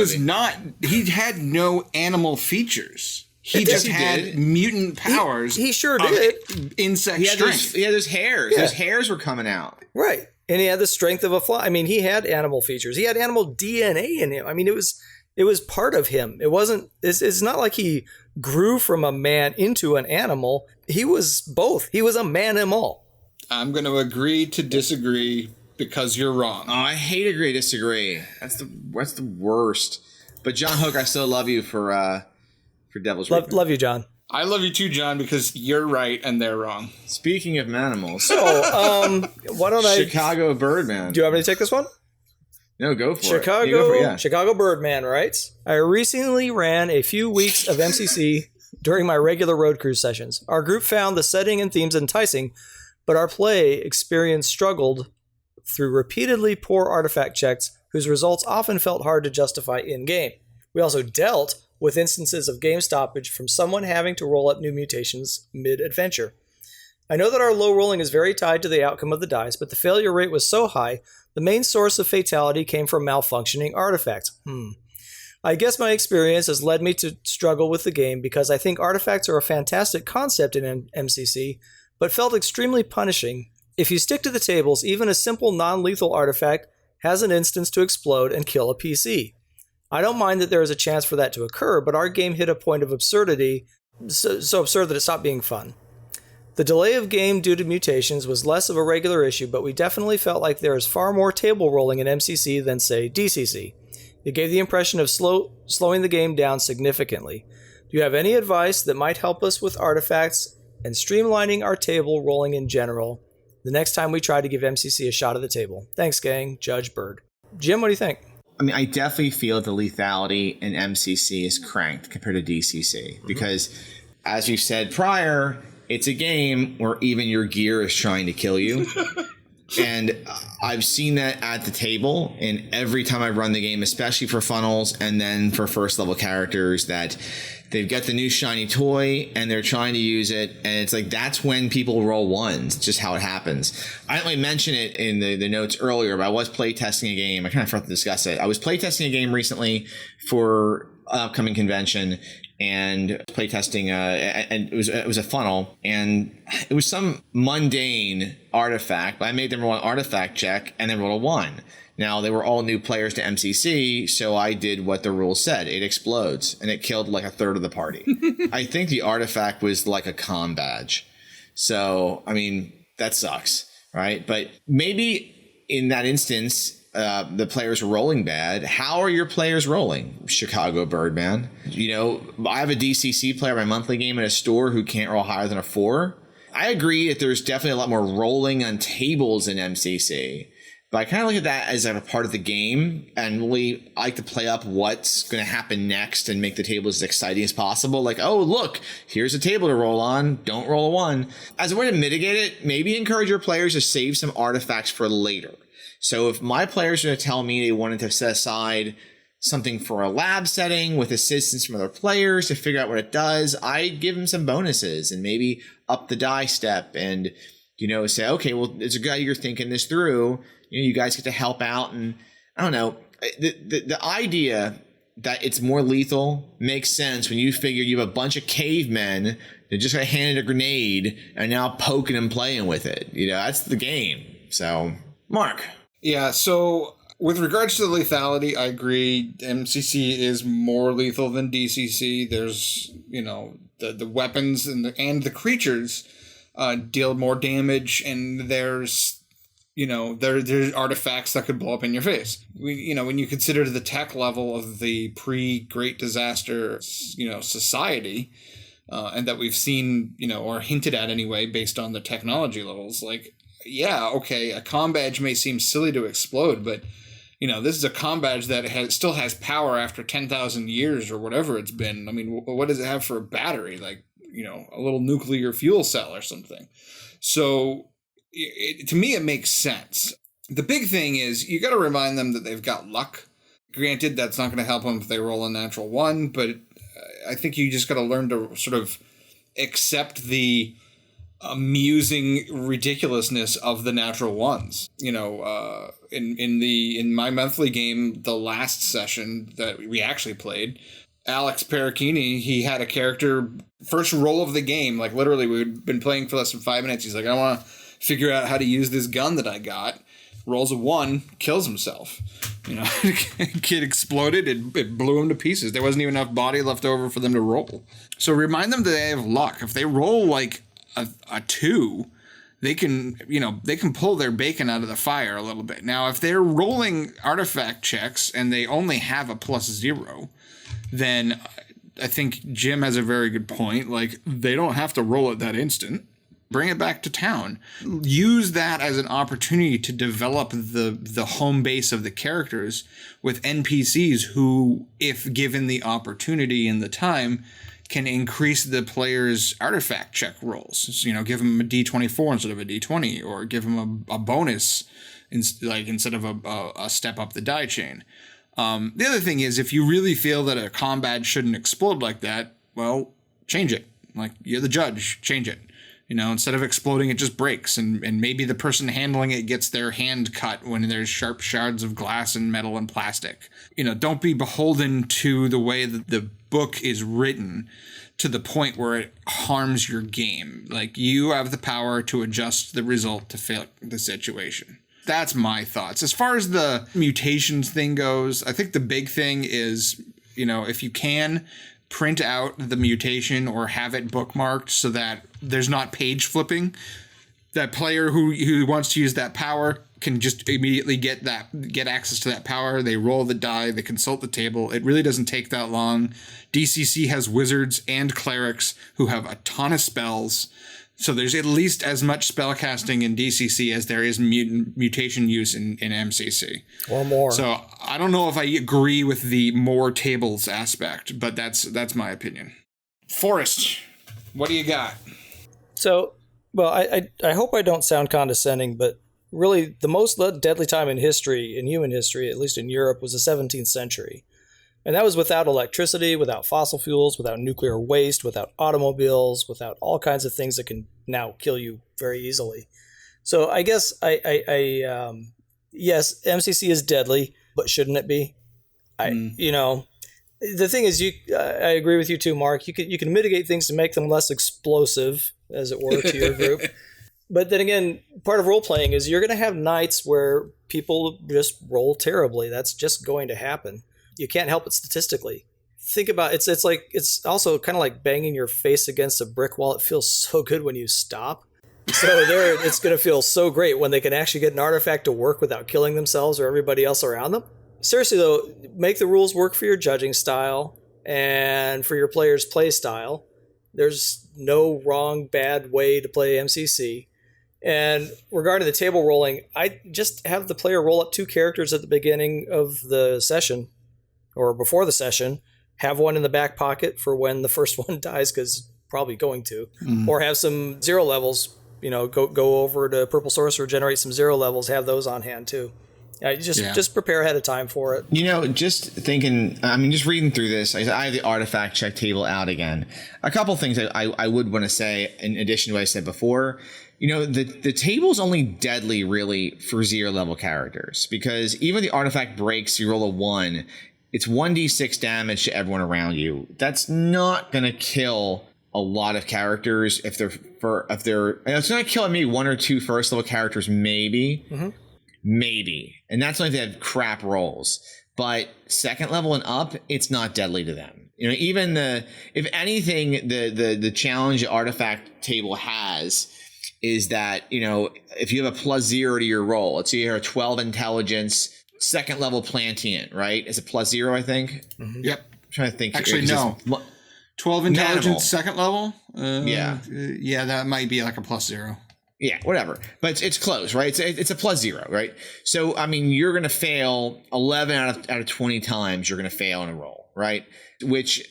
had no animal features. He just had mutant powers. He sure did. Insect strength. He had those hairs. Yeah. Those hairs were coming out. Right. And he had the strength of a fly. I mean, he had animal features. He had animal DNA in him. I mean, it was part of him. It wasn't, it's not like he grew from a man into an animal. He was both. He was a manimal. I'm going to agree to disagree because you're wrong. Oh, I hate agree disagree. That's the worst. But John Hook, I still love you for Devil's Reaping. Love you, John. I love you too, John, because you're right and they're wrong. Speaking of manimals, So, why don't I... Chicago Birdman. Do you want me to take this one? No, go for it. Chicago, You go for it, yeah. Chicago Birdman writes, I recently ran a few weeks of MCC during my regular road cruise sessions. Our group found the setting and themes enticing, but our play experience struggled through repeatedly poor artifact checks whose results often felt hard to justify in-game. We also dealt with instances of game stoppage from someone having to roll up new mutations mid-adventure. I know that our low rolling is very tied to the outcome of the dice, but the failure rate was so high, the main source of fatality came from malfunctioning artifacts. I guess my experience has led me to struggle with the game because I think artifacts are a fantastic concept in MCC, but felt extremely punishing. If you stick to the tables, even a simple non-lethal artifact has an instance to explode and kill a PC. I don't mind that there is a chance for that to occur, but our game hit a point of absurdity, so absurd that it stopped being fun. The delay of game due to mutations was less of a regular issue, but we definitely felt like there is far more table rolling in MCC than, say, DCC. It gave the impression of slowing the game down significantly. Do you have any advice that might help us with artifacts and streamlining our table rolling in general the next time we try to give MCC a shot at the table? Thanks, gang. Judge Bird. Jim, what do you think? I mean, I definitely feel the lethality in MCC is cranked compared to DCC because, as you said prior, it's a game where even your gear is trying to kill you. And I've seen that at the table, and every time I run the game, especially for funnels and then for first level characters, that they've got the new shiny toy and they're trying to use it, and it's like that's when people roll ones. It's just how it happens. I didn't really mention it in the notes earlier, but I was playtesting a game. I kind of forgot to discuss it. I was playtesting a game recently for an upcoming convention, and playtesting, and it was a funnel, and it was some mundane artifact, but I made them roll an artifact check and then roll a 1. Now, they were all new players to MCC, so I did what the rules said. It explodes, and it killed like a third of the party. I think the artifact was like a comm badge. So, I mean, that sucks, right? But maybe in that instance, the players were rolling bad. How are your players rolling, Chicago Birdman? You know, I have a DCC player, my monthly game at a store, who can't roll higher than a 4. I agree that there's definitely a lot more rolling on tables in MCC, but I kind of look at that as a part of the game, and really I like to play up what's going to happen next and make the table as exciting as possible. Like, oh, look, here's a table to roll on. Don't roll a 1. As a way to mitigate it, maybe encourage your players to save some artifacts for later. So if my players are going to tell me they wanted to set aside something for a lab setting with assistance from other players to figure out what it does, I give them some bonuses and maybe up the die step and, say, okay, well, it's a guy you're thinking this through. You guys get to help out. And I don't know, the idea that it's more lethal makes sense when you figure you have a bunch of cavemen that just got handed a grenade and now poking and playing with it. That's the game. So, Mark. Yeah, so with regards to the lethality, I agree. MCC is more lethal than DCC. There's, the weapons and the creatures deal more damage, and there's there's artifacts that could blow up in your face. When you consider the tech level of the pre-Great Disaster, society, and that we've seen, or hinted at anyway, based on the technology levels, yeah, okay, a comm badge may seem silly to explode, but, this is a comm badge that still has power after 10,000 years or whatever it's been. I mean, what does it have for a battery? A little nuclear fuel cell or something. So, to me, it makes sense. The big thing is you got to remind them that they've got luck. Granted, that's not going to help them if they roll a natural 1, but I think you just got to learn to sort of accept the amusing ridiculousness of the natural 1s. In my monthly game, the last session that we actually played, Alex Paracchini, he had a character, first roll of the game, literally we'd been playing for less than 5 minutes. He's like, I want to figure out how to use this gun that I got. Rolls a 1, kills himself. Kid exploded, it blew him to pieces. There wasn't even enough body left over for them to roll. So remind them that they have luck. If they roll a 2, they can pull their bacon out of the fire a little bit. Now, if they're rolling artifact checks and they only have a +0, then I think Jim has a very good point. They don't have to roll it that instant. Bring it back to town. Use that as an opportunity to develop the home base of the characters with NPCs who, if given the opportunity and the time, can increase the player's artifact check rolls. So, give them a D24 instead of a D20, or give them a bonus instead of a step up the die chain. The other thing is, if you really feel that a combat shouldn't explode like that, well, change it. You're the judge, change it. Instead of exploding, it just breaks, and maybe the person handling it gets their hand cut when there's sharp shards of glass and metal and plastic. Don't be beholden to the way that the book is written to the point where it harms your game. You have the power to adjust the result to fit the situation. That's my thoughts. As far as the mutations thing goes, I think the big thing is, if you can, print out the mutation or have it bookmarked so that there's not page flipping. That player who wants to use that power can just immediately get access to that power. They roll the die, they consult the table. It really doesn't take that long. DCC has wizards and clerics who have a ton of spells. So there's at least as much spellcasting in DCC as there is mutation use in MCC. Or more. So I don't know if I agree with the more tables aspect, but that's my opinion. Forrest, what do you got? So, well, I hope I don't sound condescending, but really the most deadly time in human history, at least in Europe, was the 17th century. And that was without electricity, without fossil fuels, without nuclear waste, without automobiles, without all kinds of things that can now kill you very easily. So I guess yes, MCC is deadly, but shouldn't it be? The thing is, I agree with you too, Mark. You can mitigate things to make them less explosive, as it were, to your group. But then again, part of role playing is you're going to have nights where people just roll terribly. That's just going to happen. You can't help it statistically. Think about it's also kind of like banging your face against a brick wall. It feels so good when you stop. So it's going to feel so great when they can actually get an artifact to work without killing themselves or everybody else around them. Seriously though, make the rules work for your judging style and for your player's play style. There's no wrong, bad way to play MCC. And regarding the table rolling, I just have the player roll up 2 characters at the beginning of the session or before the session, have one in the back pocket for when the first one dies, because probably going to, or have some 0 levels, go over to Purple Sorcerer, generate some 0 levels, have those on hand too. Just prepare ahead of time for it. Just thinking, just reading through this, I have the artifact check table out again. A couple things I would want to say in addition to what I said before. The table's only deadly really for 0 level characters, because even the artifact breaks, you roll a 1, it's 1d6 damage to everyone around you. That's not going to kill a lot of characters if they're it's going to kill maybe 1 or 2 first level characters, maybe. Mm-hmm. Maybe. And that's only if they have crap rolls. But second level and up, it's not deadly to them. Even if anything, the challenge artifact table has is that, if you have a +0 to your roll, let's say you have a 12 intelligence, second level Plantian, right? Is it +0, I think? Mm-hmm. Yep. I'm trying to think. Actually, no. 12 intelligence, second level? Yeah, that might be like a +0. Yeah, whatever. But it's close, right? It's a +0, right? So, you're going to fail 11 out of 20 times. You're going to fail in a roll, right? Which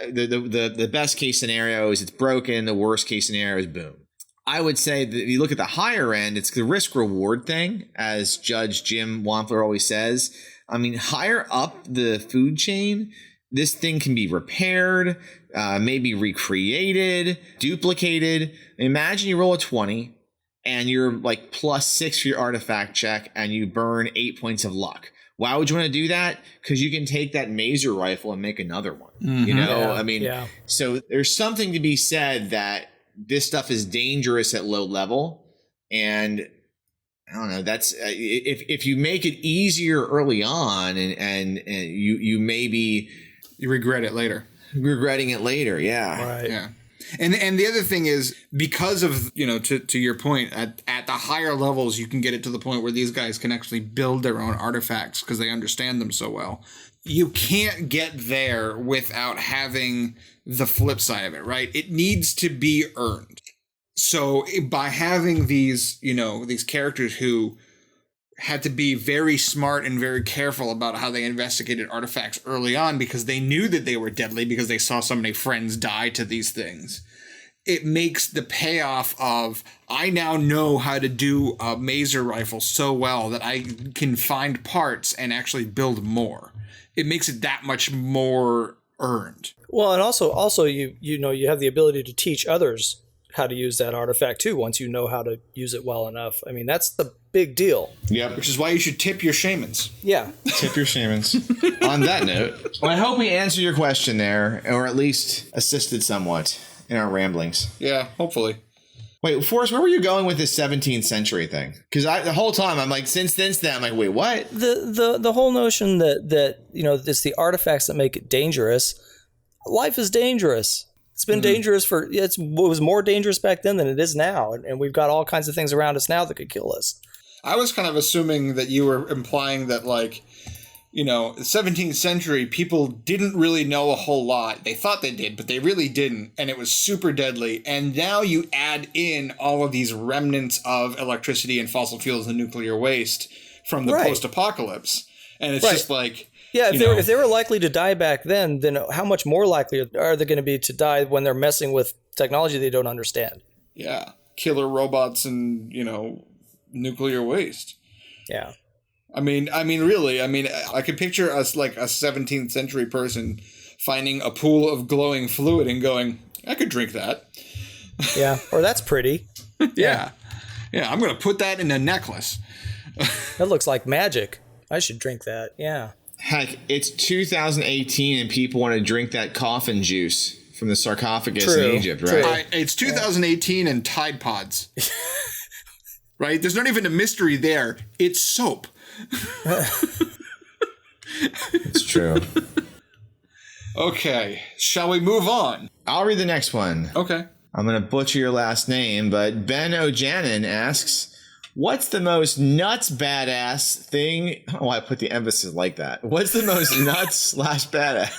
the best case scenario is it's broken. The worst case scenario is boom. I would say that if you look at the higher end, it's the risk reward thing, as Judge Jim Wampler always says. Higher up the food chain, this thing can be repaired, maybe recreated, duplicated. Imagine you roll a 20 and you're like +6 for your artifact check and you burn 8 points of luck. Why would you want to do that? Because you can take that mazer rifle and make another one. Mm-hmm. So there's something to be said that this stuff is dangerous at low level, and I don't know. That's if you make it easier early on, and you maybe you regret it later. Regretting it later, yeah, right, yeah. And the other thing is, because of to your point, at the higher levels, you can get it to the point where these guys can actually build their own artifacts because they understand them so well. You can't get there without having the flip side of it, right? It needs to be earned. So by having these characters who had to be very smart and very careful about how they investigated artifacts early on, because they knew that they were deadly because they saw so many friends die to these things, it makes the payoff of, I now know how to do a mazer rifle so well that I can find parts and actually build more. It makes it that much more earned. Well, and also you have the ability to teach others how to use that artifact too, once you know how to use it well enough. That's the big deal. Yeah, which is why you should tip your shamans. Yeah. Tip your shamans. On that note, well, I hope we answered your question there, or at least assisted somewhat in our ramblings. Yeah, hopefully. Wait, Forrest, where were you going with this 17th century thing? Because the whole time I'm like, since then, I'm like, wait, what? The whole notion that it's the artifacts that make it dangerous. Life is dangerous. It's been dangerous it was more dangerous back then than it is now, and we've got all kinds of things around us now that could kill us. I was kind of assuming that you were implying that, like, the 17th century, people didn't really know a whole lot. They thought they did, but they really didn't. And it was super deadly. And now you add in all of these remnants of electricity and fossil fuels and nuclear waste from the post-apocalypse. And it's just like... Yeah, if they were likely to die back then how much more likely are they going to be to die when they're messing with technology they don't understand? Yeah. Killer robots and, nuclear waste. Yeah. Really, I could picture us like a 17th century person finding a pool of glowing fluid and going, I could drink that. Yeah, or that's pretty. Yeah, I'm going to put that in a necklace. That looks like magic. I should drink that, yeah. Heck, it's 2018 and people want to drink that coffin juice from the sarcophagus in Egypt, right? It's 2018 and Tide Pods. Right? There's not even a mystery there. It's soap. It's true. Okay, shall we move on? I'll read the next one. Okay. I'm going to butcher your last name, but Ben O'Janin asks, what's the most nuts badass thing? Oh, I put the emphasis like that. What's the most nuts / badass?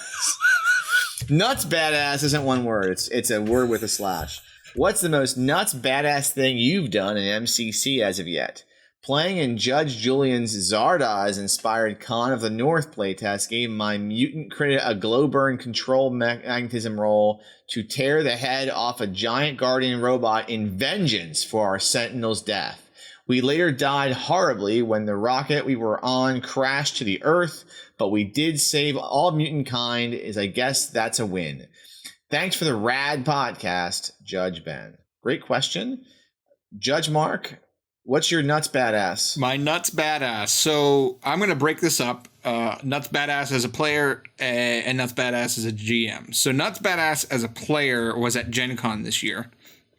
Nuts badass isn't one word. It's a word with a slash. What's the most nuts badass thing you've done in MCC as of yet? Playing in Judge Julian's Zardoz-inspired Con of the North playtest gave my mutant critic a Glowburn control magnetism roll to tear the head off a giant guardian robot in vengeance for our Sentinel's death. We later died horribly when the rocket we were on crashed to the Earth, but we did save all mutant kind, I guess that's a win. Thanks for the rad podcast, Judge Ben. Great question. Judge Mark, what's your nuts badass? My nuts badass. So I'm going to break this up. Nuts badass as a player and nuts badass as a GM. So nuts badass as a player was at Gen Con this year.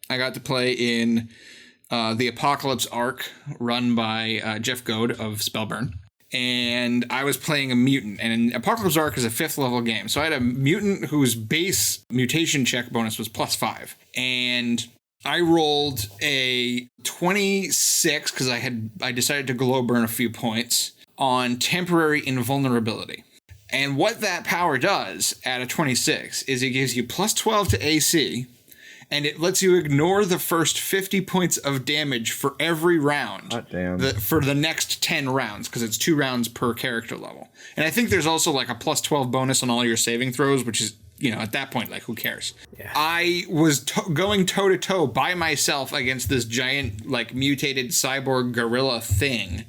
I got to play in the Apocalypse arc run by Jeff Goad of Spellburn. And I was playing a mutant. And Apocalypse arc is a 5th level game. So I had a mutant whose base mutation check bonus was +5. And I rolled a 26 because I decided to Glowburn a few points on temporary invulnerability. And what that power does at a 26 is it gives you +12 to AC, and it lets you ignore the first 50 points of damage for every round. God damn. For the next 10 rounds, because it's 2 rounds per character level. And I think there's also like a +12 bonus on all your saving throws, which is, at that point, like, who cares? Yeah. I was going toe-to-toe by myself against this giant, like, mutated cyborg gorilla thing,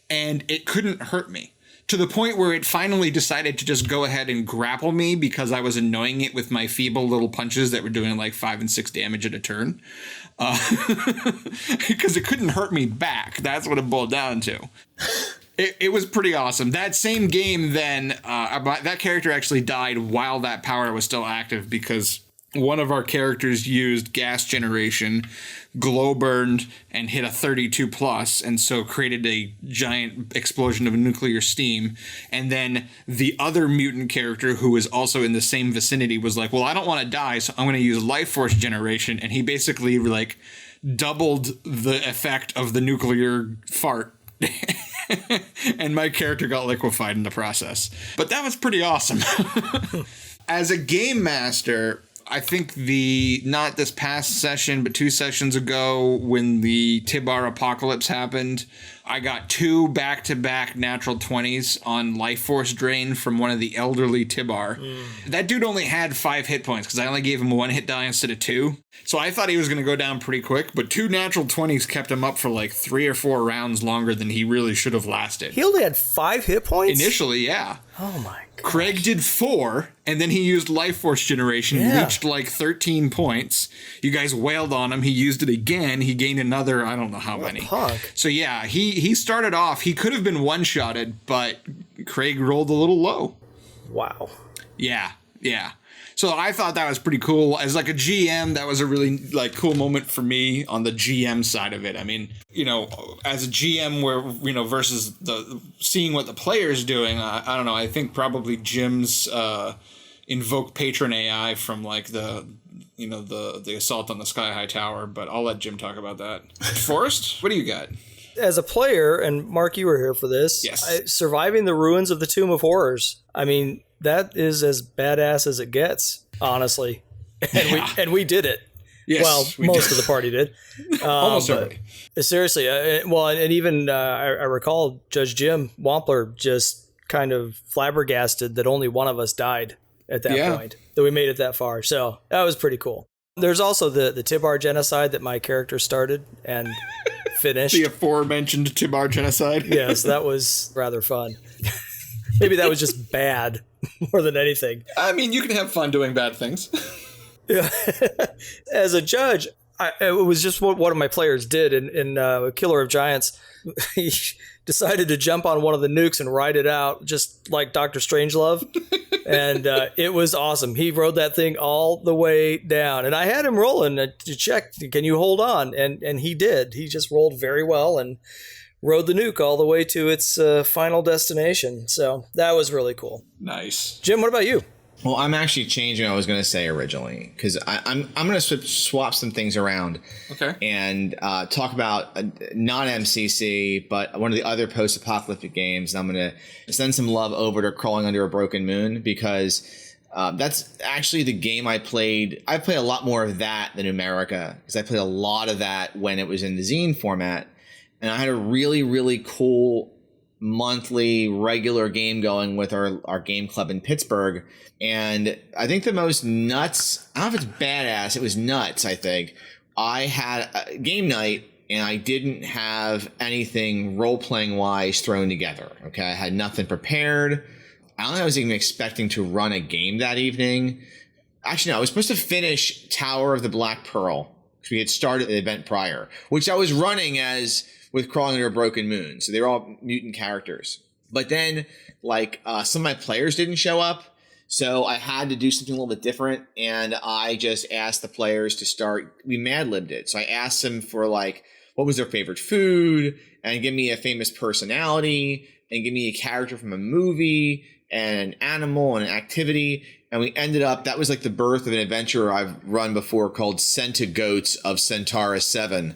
and it couldn't hurt me. To the point where it finally decided to just go ahead and grapple me because I was annoying it with my feeble little punches that were doing like 5 and 6 damage at a turn. Because it couldn't hurt me back. That's what it boiled down to. It was pretty awesome. That same game then, that character actually died while that power was still active because one of our characters used gas generation, glowburned, and hit a 32 plus, and so created a giant explosion of nuclear steam. And then the other mutant character, who was also in the same vicinity, was like, well, I don't want to die, so I'm going to use life force generation. And he basically like doubled the effect of the nuclear fart. And my character got liquefied in the process. But that was pretty awesome. As a game master, I think not this past session, but 2 sessions ago when the Tibar apocalypse happened, I got 2 back-to-back natural 20s on life force drain from one of the elderly Tibar. That dude only had 5 hit points because I only gave him 1 hit die instead of 2. So I thought he was going to go down pretty quick, but 2 natural 20s kept him up for like 3 or 4 rounds longer than he really should have lasted. He only had 5 hit points? Initially, yeah. Oh my god. Craig did 4, and then he used life force generation, reached like 13 points. You guys wailed on him. He used it again. He gained another, I don't know how many. Punk. So yeah, he started off, he could have been one-shotted, but Craig rolled a little low. Wow. Yeah. So I thought that was pretty cool. As like a GM, that was a really like cool moment for me on the GM side of it. I mean, as a GM where, versus seeing what the player's doing, I don't know. I think probably Jim's invoke patron AI from like the assault on the Sky High Tower, but I'll let Jim talk about that. Forrest, what do you got? As a player, and Mark, you were here for this. Yes. Surviving the ruins of the Tomb of Horrors. I mean, that is as badass as it gets, honestly. And we did it. Yes, well, most of the party did. Almost everybody. Seriously. And even I recall Judge Jim Wampler just kind of flabbergasted that only one of us died at that point, that we made it that far. So that was pretty cool. There's also the Tibar genocide that my character started and finished. The aforementioned Tibar genocide. Yes, that was rather fun. Maybe that was just bad more than anything. I mean, you can have fun doing bad things. Yeah. As a judge, it was just what one of my players did in Killer of Giants. He decided to jump on one of the nukes and ride it out, just like Dr. Strangelove. And it was awesome. He rode that thing all the way down. And I had him rolling to check, can you hold on? And he did. He just rolled very well and rode the nuke all the way to its final destination. So that was really cool. Nice. Jim, what about you? Well, I'm actually changing what I was going to say originally because I'm going to swap some things around. Okay. And talk about not MCC, but one of the other post-apocalyptic games. And I'm going to send some love over to Crawling Under a Broken Moon because that's actually the game I played. I played a lot more of that than Numerica because I played a lot of that when it was in the zine format. And I had a really, really cool monthly regular game going with our game club in Pittsburgh. And I think the most nuts, I don't know if it's badass, it was nuts, I think. I had a game night and I didn't have anything role-playing wise thrown together. Okay, I had nothing prepared. I don't think I was even expecting to run a game that evening. Actually, no, I was supposed to finish Tower of the Black Pearl, because we had started the event prior, which I was running as with Crawling Under a Broken Moon. So they were all mutant characters. But then, like, some of my players didn't show up, so I had to do something a little bit different, and I just asked the players to start, we Mad-Libbed it. So I asked them for, like, what was their favorite food, and give me a famous personality, and give me a character from a movie, and an animal, and an activity, and we ended up, that was like the birth of an adventure I've run before called Cent-A-Goats of Centaurus 7,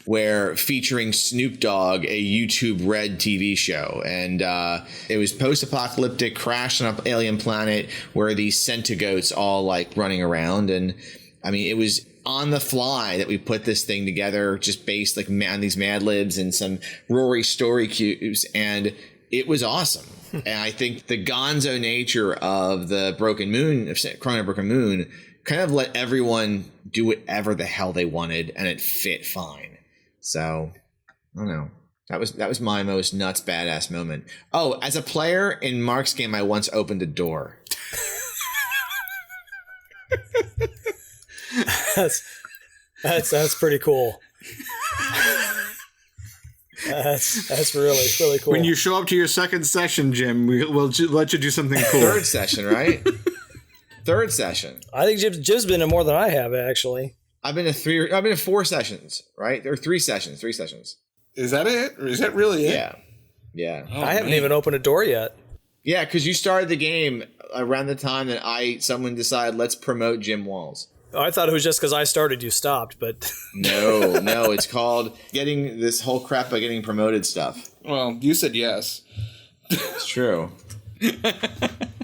where featuring Snoop Dogg, a YouTube Red TV show. And it was post-apocalyptic, crash on an alien planet where these Cent-A-Goats all like running around. And I mean, it was on the fly that we put this thing together, just based like on these Mad Libs and some Rory story cues. And it was awesome. And I think the gonzo nature of the Broken Moon, of Crawling Under a Broken Moon, kind of let everyone do whatever the hell they wanted, and it fit fine. So, I don't know. That was my most nuts badass moment. Oh, as a player in Mark's game, I once opened a door. That's pretty cool. That's really cool. When you show up to your second session, Jim, we'll let you do something cool. Third session, right? Third session. I think Jim's been in more than I have, actually. I've been to 4 sessions, right? There are 3 sessions. Is that it? Or is that really it? Yeah. Oh, I haven't even opened a door yet. Yeah, because you started the game around the time that someone decided, let's promote Jim Walls. I thought it was just because I started, you stopped, but... No, it's called getting this whole crap by getting promoted stuff. Well, you said yes. It's true.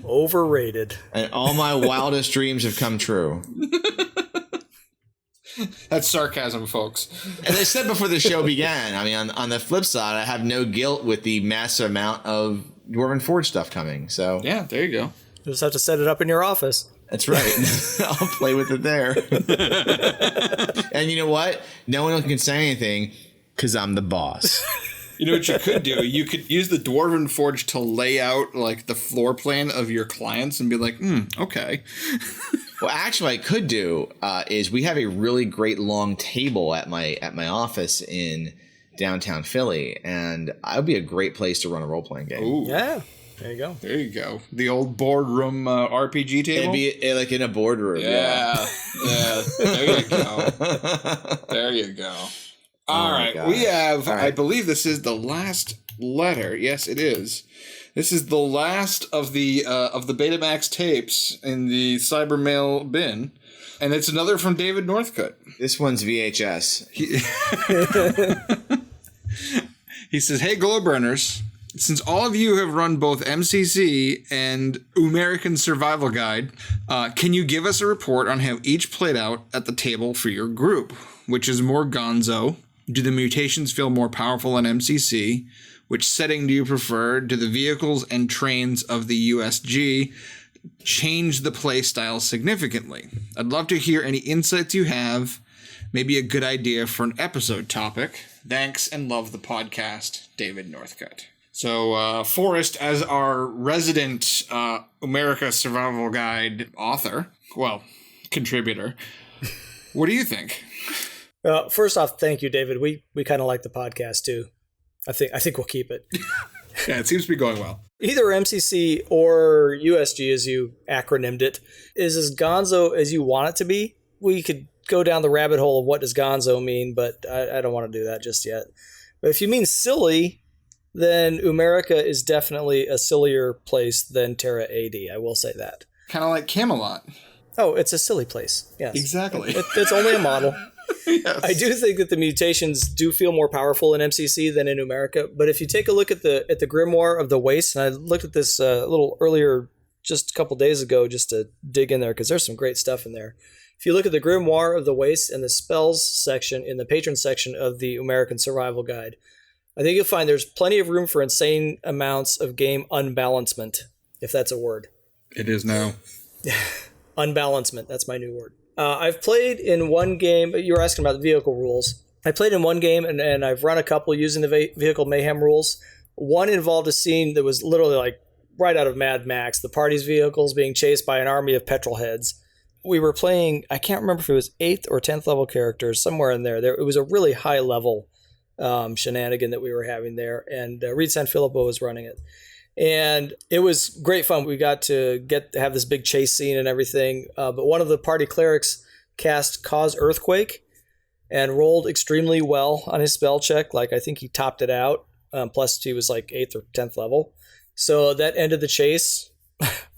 Overrated. And all my wildest dreams have come true. That's sarcasm, folks. As I said before the show began, I mean, on the flip side, I have no guilt with the massive amount of Dwarven Forge stuff coming. So yeah, there you go. You just have to set it up in your office. That's right. I'll play with it there. And you know what? No one can say anything because I'm the boss. You know what you could do? You could use the Dwarven Forge to lay out like the floor plan of your clients and be like, okay. Well, actually, what I could do is we have a really great long table at my office in downtown Philly, and it would be a great place to run a role-playing game. Ooh. Yeah. There you go. There you go. The old boardroom RPG table? It'd be like in a boardroom. Yeah. There you go. There you go. All right. God. We have, All right. I believe this is the last letter. Yes, it is. This is the last of the Betamax tapes in the Cybermail bin. And it's another from David Northcutt. This one's VHS. He says, "Hey, Glowburners. Since all of you have run both MCC and American Survival Guide, can you give us a report on how each played out at the table for your group? Which is more gonzo? Do the mutations feel more powerful in MCC? Which setting do you prefer? Do the vehicles and trains of the USG change the play style significantly? I'd love to hear any insights you have. Maybe a good idea for an episode topic. Thanks and love the podcast, David Northcutt." So, Forrest, as our resident America Survival Guide author, well, contributor, what do you think? First off, thank you, David. We kind of like the podcast too. I think we'll keep it. Yeah, it seems to be going well. Either MCC or USG, as you acronymed it, is as gonzo as you want it to be. We could go down the rabbit hole of what does gonzo mean, but I don't want to do that just yet. But if you mean silly, then America is definitely a sillier place than Terra AD. I will say that. Kind of like Camelot. Oh, it's a silly place. Yes. Exactly. It's only a model. Yes. I do think that the mutations do feel more powerful in MCC than in America. But if you take a look at the Grimoire of the Waste, and I looked at this a little earlier, just a couple days ago, just to dig in there, because there's some great stuff in there. If you look at the Grimoire of the Waste and the spells section in the patron section of the American Survival Guide, I think you'll find there's plenty of room for insane amounts of game unbalancement, if that's a word. It is now. Unbalancement, that's my new word. I've played in one game, you were asking about the vehicle rules. I played in one game, and I've run a couple using the vehicle mayhem rules. One involved a scene that was literally like right out of Mad Max. The party's vehicles being chased by an army of petrol heads. We were playing, I can't remember if it was 8th or 10th level characters, somewhere in there. It was a really high level shenanigan that we were having there, and Reed Sanfilippo was running it. And it was great fun. We got to have this big chase scene and everything. But one of the party clerics cast Cause Earthquake and rolled extremely well on his spell check. Like, I think he topped it out. Plus, he was like 8th or 10th level. So that ended the chase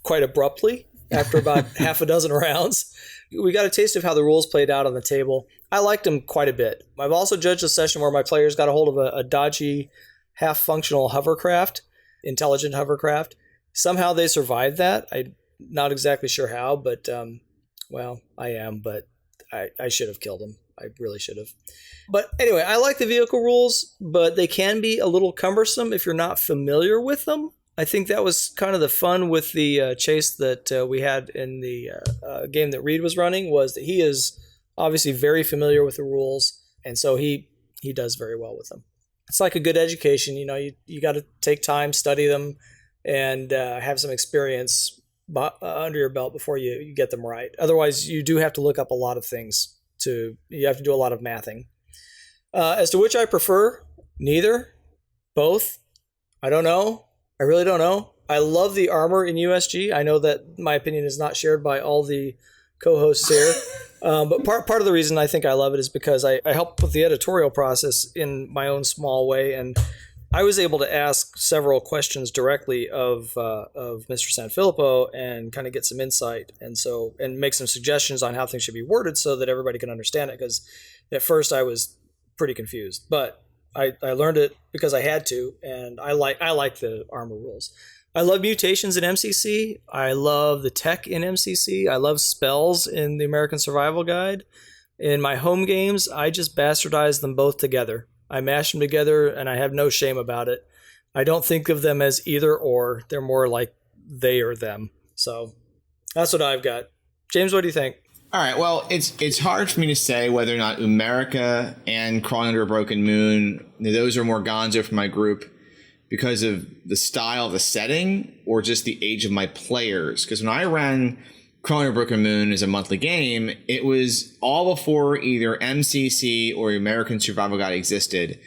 quite abruptly after about half a dozen rounds. We got a taste of how the rules played out on the table. I liked them quite a bit. I've also judged a session where my players got a hold of a dodgy, half-functional hovercraft, intelligent hovercraft. Somehow they survived that. I'm not exactly sure how, but, I am, but I should have killed him. I really should have. But anyway, I like the vehicle rules, but they can be a little cumbersome if you're not familiar with them. I think that was kind of the fun with the chase that we had in the game that Reed was running, was that he is obviously very familiar with the rules, and so he does very well with them. It's like a good education. You know, you got to take time, study them, and have some experience under your belt before you get them right. Otherwise, you do have to look up a lot of things. You have to do a lot of mathing. As to which I prefer, neither, both. I don't know. I really don't know. I love the armor in USG. I know that my opinion is not shared by all the co-hosts here. But part of the reason I think I love it is because I help with the editorial process in my own small way. And I was able to ask several questions directly of Mr. Sanfilippo and kind of get some insight and make some suggestions on how things should be worded so that everybody can understand it. Because at first I was pretty confused, but I learned it because I had to, and I like the armor rules. I love mutations in MCC. I love the tech in MCC. I love spells in the American Survival Guide. In my home games, I just bastardized them both together. I mash them together, and I have no shame about it. I don't think of them as either or. They're more like they or them. So that's what I've got. James, what do you think? All right. Well, it's hard for me to say whether or not Umerica and Crawling Under a Broken Moon, those are more gonzo for my group because of the style of the setting or just the age of my players. Because when I ran Crawling Under a Broken Moon as a monthly game, it was all before either MCC or American Survival Guide existed.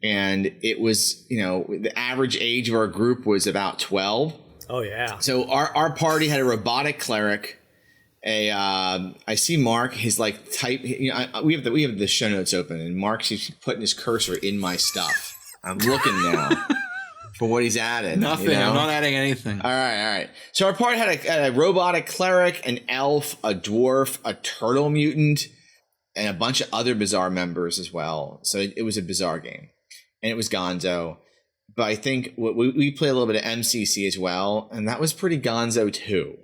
And it was, the average age of our group was about 12. Oh, yeah. So our party had a robotic cleric. I see Mark. His type. We have the show notes open, and Mark's putting his cursor in my stuff. I'm looking now for what he's added. Nothing. I'm not adding anything. All right. So our party had a robotic cleric, an elf, a dwarf, a turtle mutant, and a bunch of other bizarre members as well. So it was a bizarre game, and it was gonzo. But I think we played a little bit of MCC as well, and that was pretty gonzo too.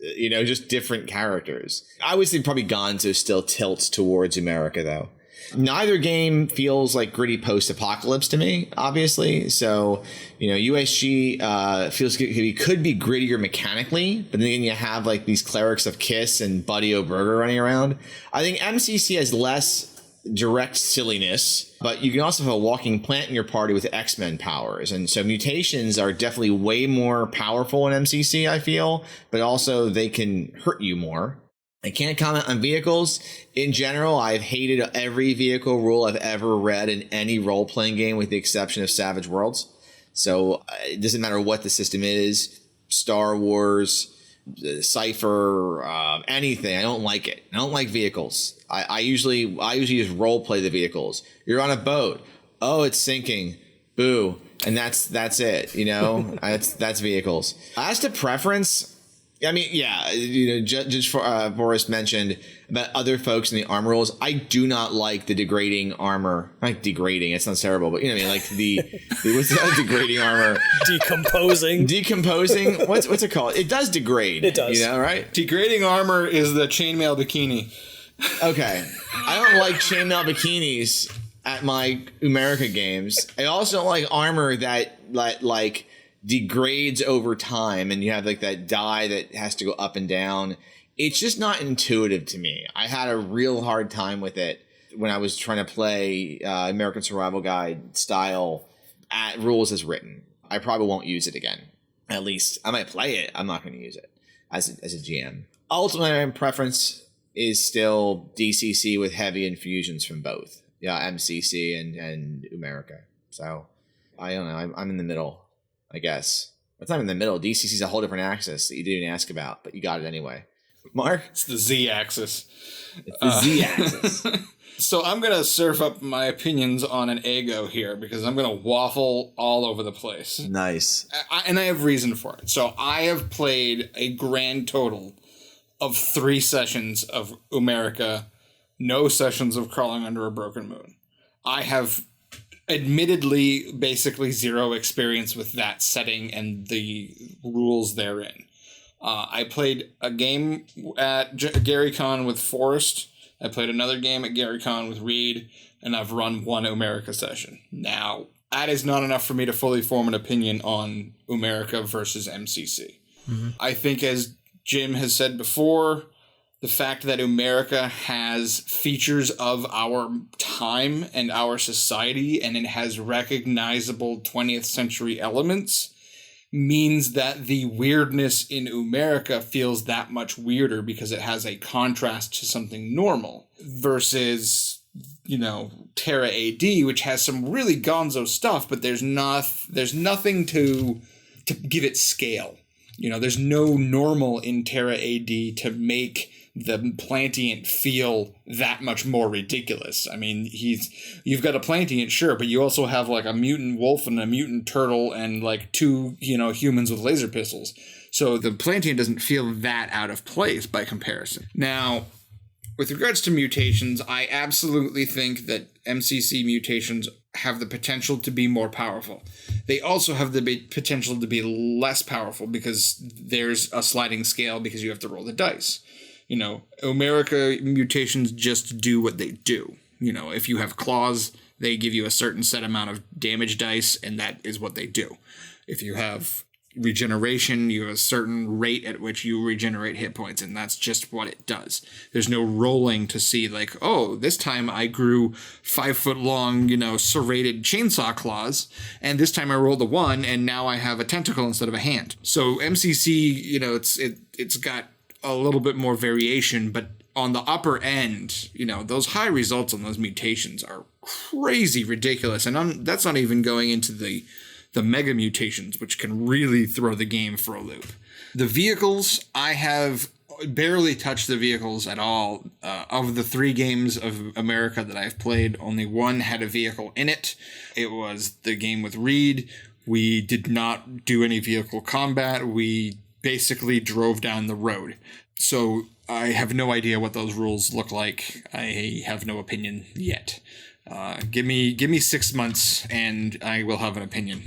Just different characters. I would say probably Gonzo still tilts towards America, though. Neither game feels like gritty post-apocalypse to me, obviously. So, USG feels it could be grittier mechanically, but then you have these clerics of Kiss and Buddy O'Burger running around. I think MCC has less direct silliness, but you can also have a walking plant in your party with X-Men powers, and so mutations are definitely way more powerful in MCC, I feel, but also they can hurt you more. I can't comment on vehicles. In general, I've hated every vehicle rule I've ever read in any role-playing game with the exception of Savage Worlds. So it doesn't matter what the system is, Star Wars, Cypher, anything. I don't like it. I don't like vehicles. I usually just role play the vehicles. You're on a boat. Oh, it's sinking. Boo. And that's it. That's vehicles. As to preference, I mean, yeah, Judge Forrest mentioned about other folks in the armor rules. I do not like the degrading armor. Not degrading, it sounds terrible, but what's the other degrading armor? Decomposing. What's it called? It does degrade. It does. Right? Degrading armor is the chainmail bikini. Okay. I don't like chainmail bikinis at my Umerica games. I also don't like armor that degrades over time, and you have that die that has to go up and down. It's just not intuitive to me. I had a real hard time with it. when I was trying to play American Survival Guide style at rules as written. I probably won't use it again. At least I might play it. I'm not going to use it as a GM. Ultimately, my preference is still DCC with heavy infusions from both. Yeah, MCC and Umerica. So I don't know. I'm in the middle, I guess. It's not in the middle. DCC is a whole different axis that you didn't ask about, but you got it anyway. Mark? It's the Z-axis. It's the Z-axis. So I'm going to surf up my opinions on an ego here because I'm going to waffle all over the place. Nice. And I have reason for it. So I have played a grand total of 3 sessions of Umerica, no sessions of Crawling Under a Broken Moon. I have admittedly basically 0 experience with that setting and the rules therein. I played a game at GaryCon with Forrest. I played another game at GaryCon with Reed, and I've run 1 Umerica session. Now, that is not enough for me to fully form an opinion on Umerica versus MCC. Mm-hmm. I think, as Jim has said before, the fact that Umerica has features of our time and our society, and it has recognizable 20th century elements, means that the weirdness in Umerica feels that much weirder because it has a contrast to something normal versus, Terra AD, which has some really gonzo stuff, but there's nothing to give it scale. There's no normal in Terra AD to make the Plantient feel that much more ridiculous. I mean, you've got a Plantient, sure, but you also have like a mutant wolf and a mutant turtle and like 2, humans with laser pistols. So the Plantient doesn't feel that out of place by comparison. Now, with regards to mutations, I absolutely think that MCC mutations have the potential to be more powerful. They also have the potential to be less powerful because there's a sliding scale because you have to roll the dice. Umerica mutations just do what they do. If you have claws, they give you a certain set amount of damage dice, and that is what they do. If you have regeneration, you have a certain rate at which you regenerate hit points, and that's just what it does. There's no rolling to see like, oh, this time I grew 5 foot long, serrated chainsaw claws, and this time I rolled a 1, and now I have a tentacle instead of a hand. So MCC, it's got a little bit more variation, but on the upper end, those high results on those mutations are crazy ridiculous, and that's not even going into the mega mutations, which can really throw the game for a loop. The vehicles, I have barely touched the vehicles at all. Of the 3 games of Umerica that I've played, only 1 had a vehicle in it. It was the game with Reed. We did not do any vehicle combat. We basically drove down the road. So I have no idea what those rules look like. I have no opinion yet. Give me 6 months and I will have an opinion.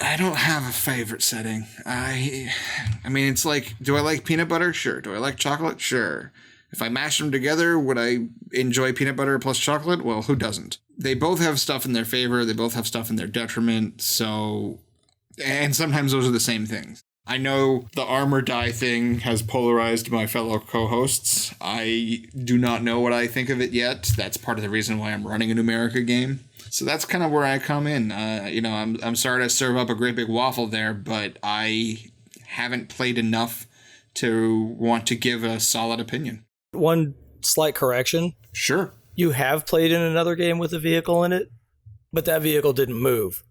I don't have a favorite setting. I mean, it's like, do I like peanut butter? Sure. Do I like chocolate? Sure. If I mash them together, would I enjoy peanut butter plus chocolate? Well, who doesn't? They both have stuff in their favor. They both have stuff in their detriment. And sometimes those are the same things. I know the armor die thing has polarized my fellow co-hosts. I do not know what I think of it yet. That's part of the reason why I'm running a Umerica game. So that's kind of where I come in. I'm sorry to serve up a great big waffle there, but I haven't played enough to want to give a solid opinion. One slight correction. Sure. You have played in another game with a vehicle in it, but that vehicle didn't move.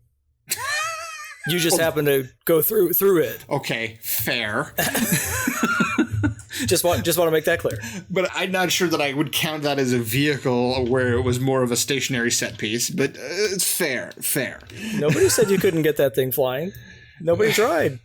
You just happened to go through it. Okay, fair. Just want to make that clear. But I'm not sure that I would count that as a vehicle where it was more of a stationary set piece. But it's fair. Nobody said you couldn't get that thing flying. Nobody tried.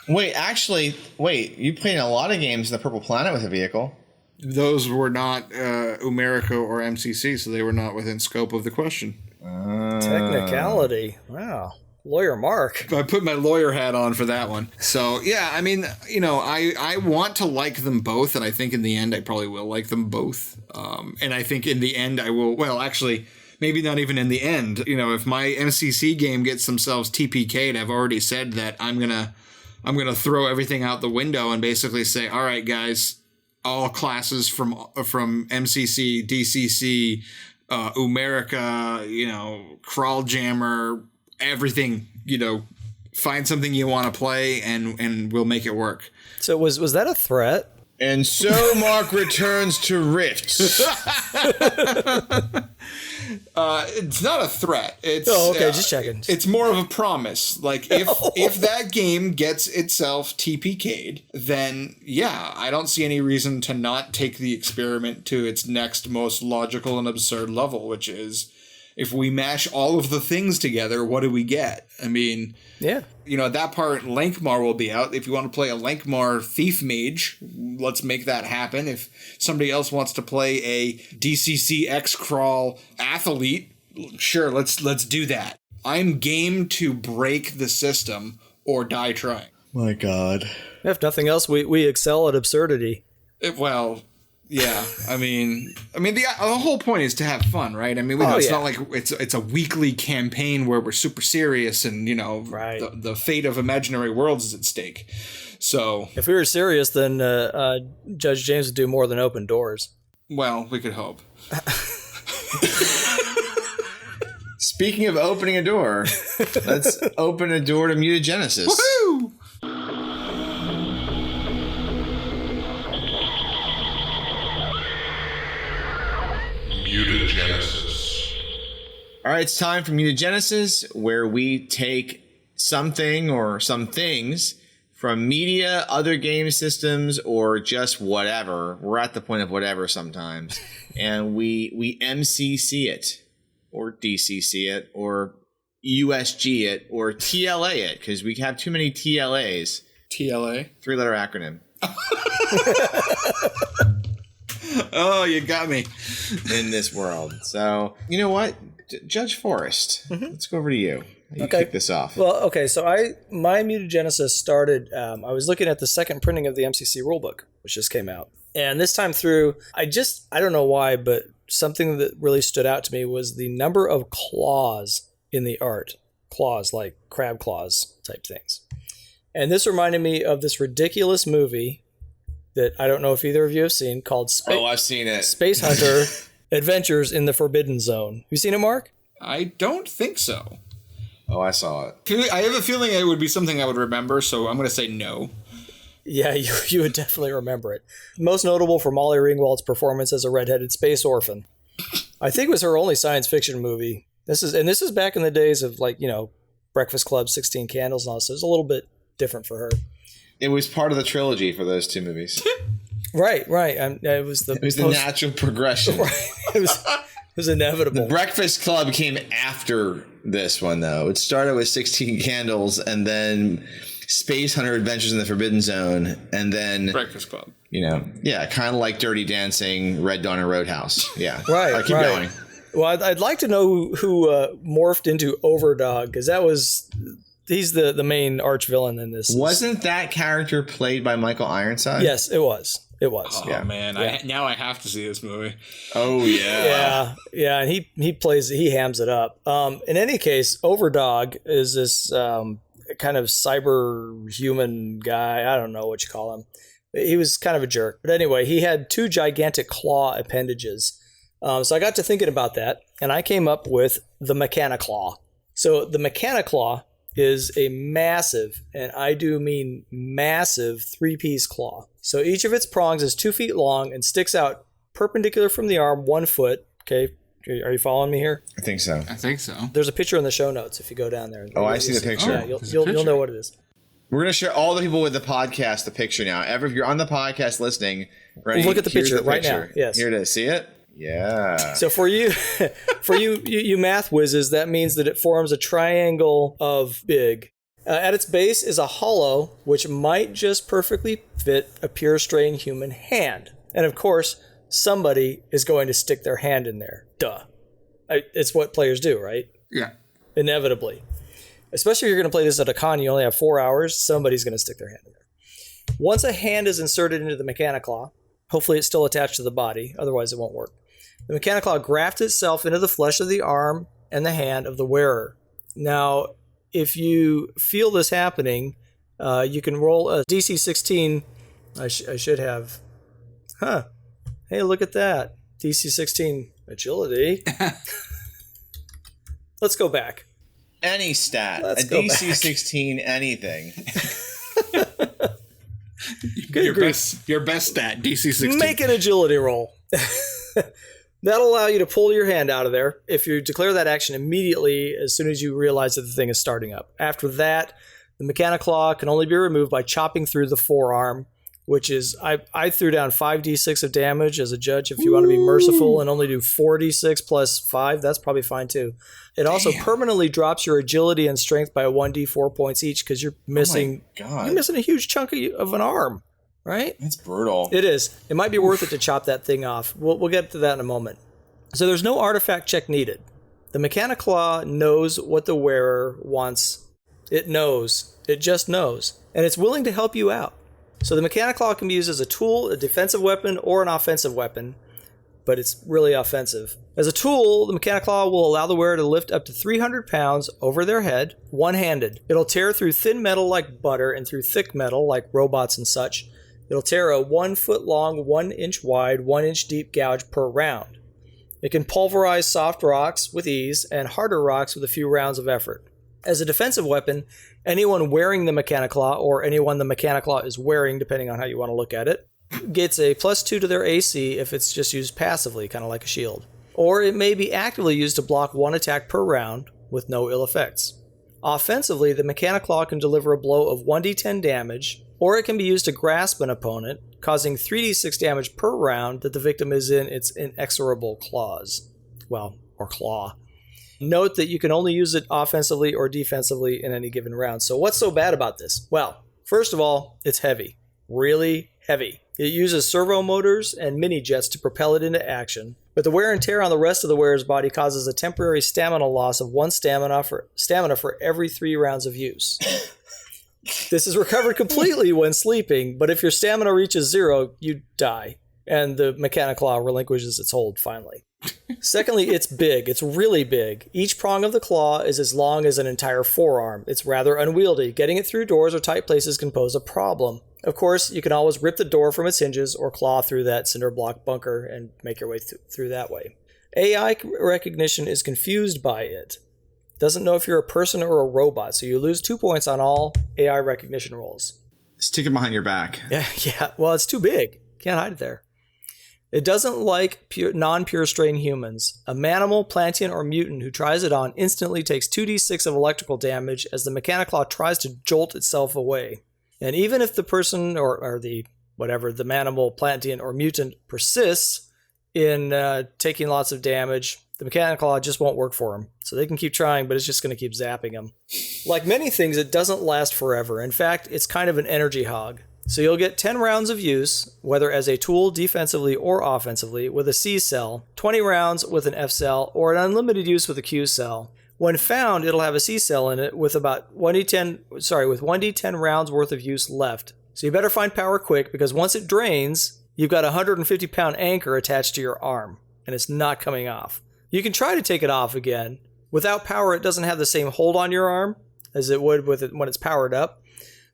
Wait, you played in a lot of games in the Purple Planet with a vehicle. Those were not Umerica or MCC, so they were not within scope of the question. Technicality. Wow. Lawyer Mark. I put my lawyer hat on for that one. So, yeah, I mean, I want to like them both, and I think in the end I probably will like them both. And I think in the end I will, well, actually, maybe not even in the end. If my MCC game gets themselves TPK'd, I've already said that I'm gonna throw everything out the window and basically say, all right, guys, all classes from MCC, DCC, Umerica, Crawl Jammer, everything, find something you want to play and we'll make it work. So was that a threat? And so Mark returns to Rifts. It's not a threat. It's just checking. It's more of a promise. Like if that game gets itself TPK'd, then I don't see any reason to not take the experiment to its next most logical and absurd level, which is if we mash all of the things together, what do we get? I mean, at that part, Lankmar will be out. If you want to play a Lankmar Thief Mage, let's make that happen. If somebody else wants to play a DCC X-Crawl Athlete, sure, let's do that. I'm game to break the system or die trying. My God. If nothing else, we excel at absurdity. Yeah, I mean, the whole point is to have fun, right? I mean, it's not like it's a weekly campaign where we're super serious and the fate of imaginary worlds is at stake. So if we were serious, then Judge James would do more than open doors. Well, we could hope. Speaking of opening a door, let's open a door to mutagenesis. Woohoo! Mutagenesis. All right, it's time for mutagenesis, where we take something or some things from media, other game systems, or just whatever. We're at the point of whatever sometimes. And we MCC it, or DCC it, or USG it, or TLA it, because we have too many TLAs. TLA? 3-letter acronym. Oh, you got me. In this world. So, you know what? Judge Forrest, let's go over to you. You kick this off. Well, okay, so my mutagenesis started, I was looking at the second printing of the MCC rulebook, which just came out. And this time through, I don't know why, but something that really stood out to me was the number of claws in the art. Claws, like crab claws type things. And this reminded me of this ridiculous movie that I don't know if either of you have seen called I've seen it. Space Hunter Adventures in the Forbidden Zone. You seen it, Mark? I don't think so. Oh, I saw it. I have a feeling it would be something I would remember, so I'm going to say no. Yeah, you would definitely remember it. Most notable for Molly Ringwald's performance as a redheaded space orphan. I think it was her only science fiction movie. This is back in the days of Breakfast Club, 16 Candles, and all. So it was a little bit different for her. It was part of the trilogy for those two movies. Right. It was the natural progression. Right. It was inevitable. The Breakfast Club came after this one, though. It started with 16 Candles, and then Space Hunter Adventures in the Forbidden Zone, and then Breakfast Club. Kind of like Dirty Dancing, Red Dawn, and Roadhouse. Yeah. Right. Keep going. Well, I'd like to know who morphed into Overdog, because he's the main arch villain in this. Wasn't that character played by Michael Ironside? Yes, it was. Oh, yeah. Man. Yeah. Now I have to see this movie. Oh, yeah. Yeah, and he hams it up. In any case, Overdog is this kind of cyber human guy. I don't know what you call him. He was kind of a jerk. But anyway, he had 2 gigantic claw appendages. So I got to thinking about that, and I came up with the Mechaniclaw. So the Mechaniclaw is a massive, and I do mean massive, 3-piece claw. So each of its prongs is 2 feet long and sticks out perpendicular from the arm 1 foot. Okay, are you following me here? I think so. There's a picture in the show notes if you go down there. Oh, I see the picture. Yeah, you'll know what it is. We're going to share all the people with the podcast the picture now. If you're on the podcast listening, ready? Look at the Here's picture right now. Yes. Here it is. See it? Yeah. So for you math whizzes, that means that it forms a triangle of big. At its base is a hollow, which might just perfectly fit a pure strain human hand. And of course, somebody is going to stick their hand in there. Duh. It's what players do, right? Yeah. Inevitably. Especially if you're going to play this at a con, you only have 4 hours, somebody's going to stick their hand in there. Once a hand is inserted into the Mechaniclaw, hopefully it's still attached to the body, otherwise it won't work. The Mechaniclaw grafts itself into the flesh of the arm and the hand of the wearer. Now, if you feel this happening, you can roll a DC 16. I should have... Huh. Hey, look at that. DC 16 agility. Let's go back. Any stat. Let's a go DC back. 16 anything. Your best stat, DC 16. Make an agility roll. That'll allow you to pull your hand out of there if you declare that action immediately as soon as you realize that the thing is starting up. After that, the mechanical claw can only be removed by chopping through the forearm, which is, I threw down 5d6 of damage as a judge if you want to be merciful and only do 4d6 plus 5. That's probably fine too. It also permanently drops your agility and strength by 1d4 points each because you're missing a huge chunk of an arm, right? That's brutal. It is. It might be worth it to chop that thing off. We'll get to that in a moment. So there's no artifact check needed. The mechanical claw knows what the wearer wants. It knows. It just knows. And it's willing to help you out. So the mechanical claw can be used as a tool, a defensive weapon, or an offensive weapon, but it's really offensive. As a tool, the mechanical claw will allow the wearer to lift up to 300 pounds over their head, one-handed. It'll tear through thin metal like butter and through thick metal like robots and such. It'll tear a 1 foot long, 1 inch wide, 1 inch deep gouge per round. It can pulverize soft rocks with ease and harder rocks with a few rounds of effort. As a defensive weapon, anyone wearing the mechanical claw, or anyone the mechanical claw is wearing, depending on how you want to look at it, gets a +2 to their AC if it's just used passively, kind of like a shield. Or it may be actively used to block 1 attack per round with no ill effects. Offensively, the mechanical claw can deliver a blow of 1d10 damage, or it can be used to grasp an opponent, causing 3d6 damage per round that the victim is in its inexorable claws. Well, or claw. Note that you can only use it offensively or defensively in any given round. So what's so bad about this? Well, first of all, it's heavy. Really heavy. It uses servo motors and mini jets to propel it into action. But the wear and tear on the rest of the wearer's body causes a temporary stamina loss of 1 stamina for every 3 rounds of use. This is recovered completely when sleeping, but if your stamina reaches 0, you die. And the mechanical claw relinquishes its hold finally. Secondly, it's big. It's really big. Each prong of the claw is as long as an entire forearm. It's rather unwieldy. Getting it through doors or tight places can pose a problem. Of course, you can always rip the door from its hinges or claw through that cinder block bunker and make your way through that way. AI recognition is confused by it. Doesn't know if you're a person or a robot, so you lose 2 points on all AI recognition rolls. Stick it behind your back. Yeah. Well, it's too big. Can't hide it there. It doesn't like non-pure strain humans. A manimal, plantian, or mutant who tries it on instantly takes 2d6 of electrical damage as the mechanical claw tries to jolt itself away. And even if the person or the manimal, plantian, or mutant persists in taking lots of damage, the mechanical claw just won't work for them. So they can keep trying, but it's just going to keep zapping them. Like many things, it doesn't last forever. In fact, it's kind of an energy hog. So you'll get 10 rounds of use, whether as a tool defensively or offensively, with a C cell, 20 rounds with an F cell, or an unlimited use with a Q cell. When found, it'll have a C cell in it with about 1d10 rounds worth of use left. So you better find power quick, because once it drains, you've got a 150-pound anchor attached to your arm, and it's not coming off. You can try to take it off again. Without power, it doesn't have the same hold on your arm as it would with it when it's powered up.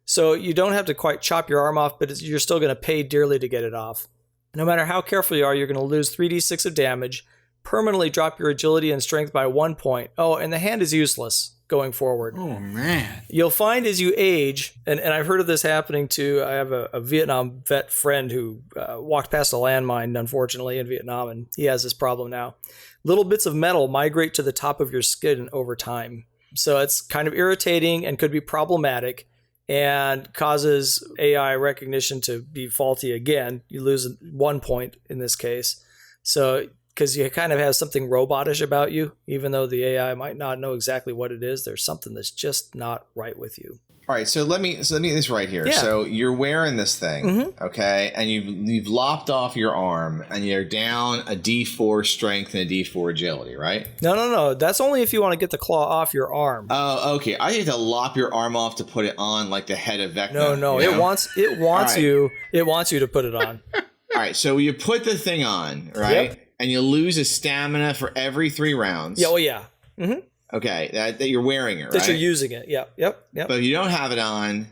So you don't have to quite chop your arm off, but you're still going to pay dearly to get it off. No matter how careful you are, you're going to lose 3d6 of damage, permanently drop your agility and strength by 1 point. Oh, and the hand is useless going forward. Oh, man. You'll find as you age, and I've heard of this happening too. I have a Vietnam vet friend who walked past a landmine, unfortunately, in Vietnam, and he has this problem now. Little bits of metal migrate to the top of your skin over time. So it's kind of irritating and could be problematic, and causes AI recognition to be faulty again. You lose 1 point in this case. So, because you kind of have something robotish about you, even though the AI might not know exactly what it is, there's something that's just not right with you. All right, so let me get this right here. Yeah. So you're wearing this thing, okay, and you've lopped off your arm, and you're down a D4 strength and a D4 agility, right? No. That's only if you want to get the claw off your arm. Oh, okay. I think to lop your arm off to put it on like the head of Vecna. No. You know? It wants right. you. It wants you to put it on. All right, so you put the thing on, right? Yep. And you lose a stamina for every 3 rounds. Yeah. Oh, yeah. Mm-hmm. Okay, that you're wearing it, right? That you're using it. Yep. But if you don't have it on,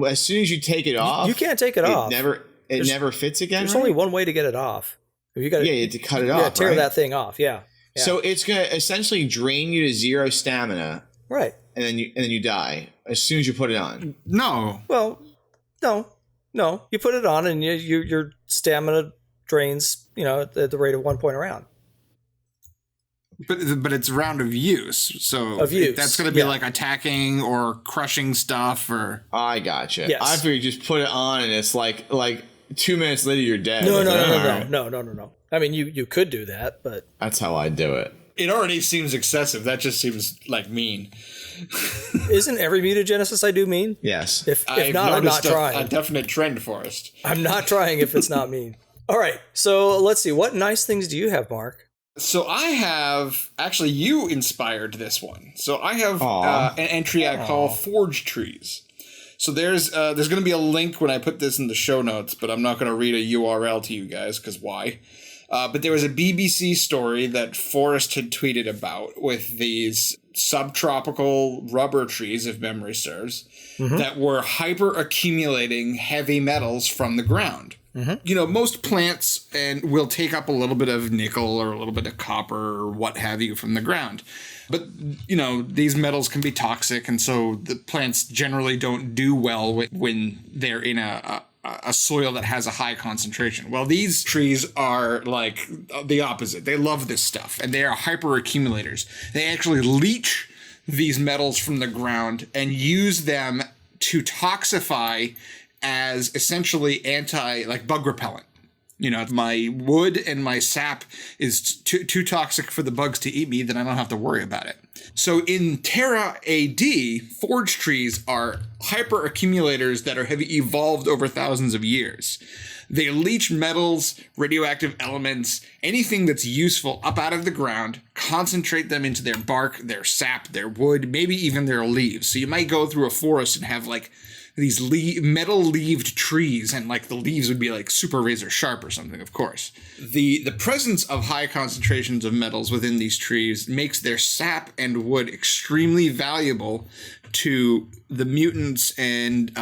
as soon as you take it off, you can't take it off. it never fits again. There's right? only one way to get it off. You got you have to cut it off. Tear right? that thing off. Yeah. So it's gonna essentially drain you to 0 stamina, Right. and then you die as soon as you put it on. No. Well, no. You put it on, and your stamina drains. At the rate of 1 point around. But it's a round of use, so that's going to be like attacking or crushing stuff or. I gotcha. Yes. I figured you just put it on and it's like 2 minutes later you're dead. No. I mean, you could do that, but that's how I do it. It already seems excessive. That just seems like mean. Isn't every mutagenesis I do mean? Yes. If not, I'm not trying. A definite trend, Forrest. I'm not trying if it's not mean. All right. So let's see. What nice things do you have, Mark? So I have, actually, you inspired this one. So I have an entry I call Forge Trees. So there's going to be a link when I put this in the show notes, but I'm not going to read a URL to you guys, because why? But there was a BBC story that Forrest had tweeted about with these subtropical rubber trees, if memory serves, that were hyper accumulating heavy metals from the ground. Most plants will take up a little bit of nickel or a little bit of copper or what have you from the ground. But, these metals can be toxic, and so the plants generally don't do well when they're in a soil that has a high concentration. Well, these trees are like the opposite. They love this stuff, and they are hyper accumulators. They actually leach these metals from the ground and use them to toxify as essentially bug repellent. If my wood and my sap is too toxic for the bugs to eat me, then I don't have to worry about it. So in Terra AD, forge trees are hyper accumulators that have evolved over thousands of years. They leach metals, radioactive elements, anything that's useful up out of the ground, concentrate them into their bark, their sap, their wood, maybe even their leaves. So you might go through a forest and have these metal-leaved trees, and the leaves would be super razor sharp or something, of course. The presence of high concentrations of metals within these trees makes their sap and wood extremely valuable to the mutants and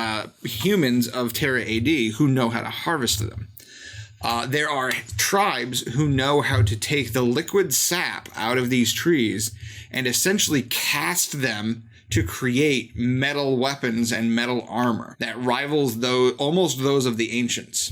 humans of Terra AD who know how to harvest them. There are tribes who know how to take the liquid sap out of these trees and essentially cast them to create metal weapons and metal armor that rivals almost those of the ancients.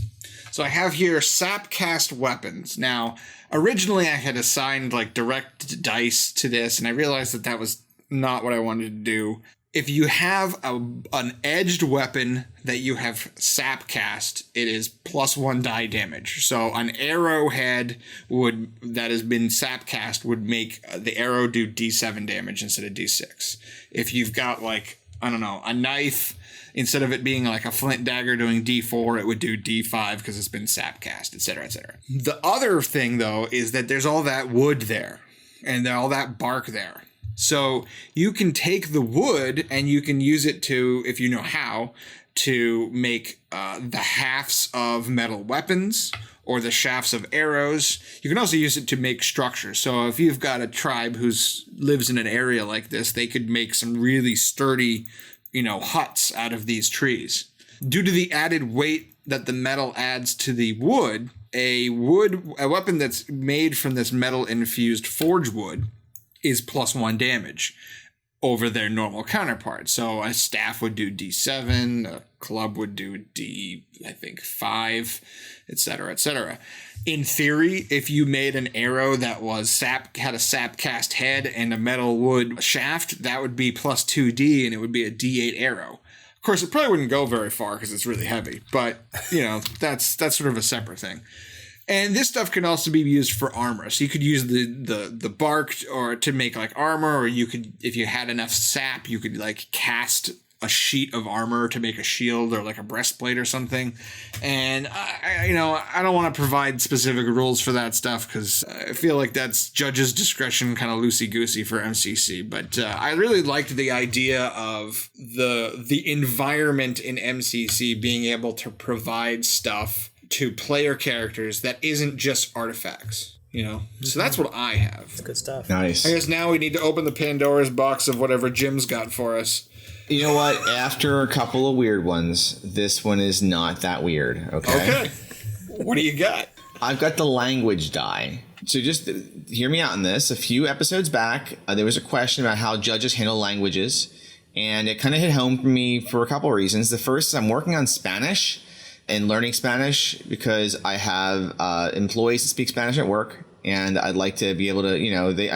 So I have here sap cast weapons. Now, originally I had assigned direct dice to this, and I realized that was not what I wanted to do. If you have an edged weapon that you have sap cast, it is +1 die damage. So an arrowhead that has been sap cast would make the arrow do D7 damage instead of D6. If you've got a knife, instead of it being a flint dagger doing D4, it would do D5 because it's been sap cast, etc., etc. The other thing though is that there's all that wood there and all that bark there. So you can take the wood and you can use it to, if you know how, to make the halves of metal weapons or the shafts of arrows. You can also use it to make structures. So if you've got a tribe who lives in an area like this, they could make some really sturdy, huts out of these trees. Due to the added weight that the metal adds to the wood, a weapon that's made from this metal-infused forge wood is +1 damage over their normal counterpart. So a staff would do D7, a club would do D5, etc., etc. In theory, if you made an arrow that had a sap cast head and a metal wood shaft, that would be +2D, and it would be a D8 arrow. Of course, it probably wouldn't go very far because it's really heavy, but that's sort of a separate thing. And this stuff can also be used for armor. So you could use the bark or to make armor, or you could, if you had enough sap, you could cast a sheet of armor to make a shield or a breastplate or something. And I don't want to provide specific rules for that stuff because I feel like that's judge's discretion, kind of loosey-goosey for MCC. But I really liked the idea of the environment in MCC being able to provide stuff to player characters that isn't just artifacts, So that's what I have. That's good stuff. Nice. I guess now we need to open the Pandora's box of whatever Jim's got for us. You know what? After a couple of weird ones, this one is not that weird. Okay. What do you got? I've got the language die. So just hear me out on this. A few episodes back, there was a question about how judges handle languages. And it kind of hit home for me for a couple of reasons. The first is I'm working on Spanish and learning Spanish because I have employees that speak Spanish at work. And I'd like to be able to, I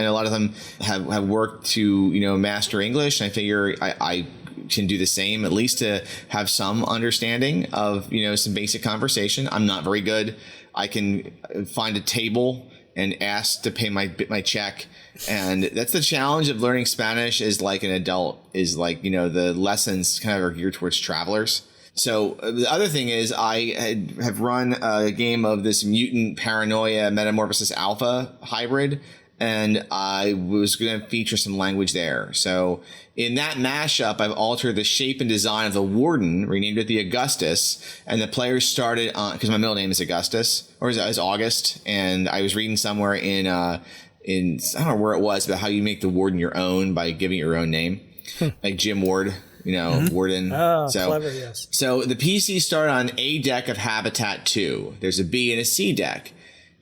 know a lot of them have worked to, master English. And I figure I can do the same, at least to have some understanding of, some basic conversation. I'm not very good. I can find a table and ask to pay my check. And that's the challenge of learning Spanish as like an adult, is like, the lessons kind of are geared towards travelers. So the other thing is I have run a game of this Mutant Paranoia Metamorphosis Alpha hybrid, and I was going to feature some language there. So in that mashup, I've altered the shape and design of the Warden, renamed it the Augustus, and the players started on, because my middle name is Augustus, or is August, and I was reading somewhere in I don't know where it was, about how you make the Warden your own by giving it your own name, like Jim Ward. Warden. Oh, so clever, yes. So the PC started on A deck of Habitat 2. There's a B and a C deck.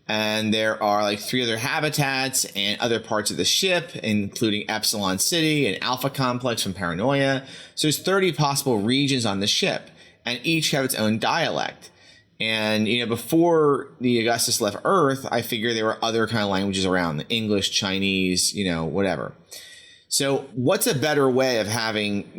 And there are like 3 other habitats and other parts of the ship, including Epsilon City and Alpha Complex from Paranoia. So there's 30 possible regions on the ship, and each have its own dialect. And, before the Augustus left Earth, I figured there were other kind of languages around, the English, Chinese, whatever. So what's a better way of having,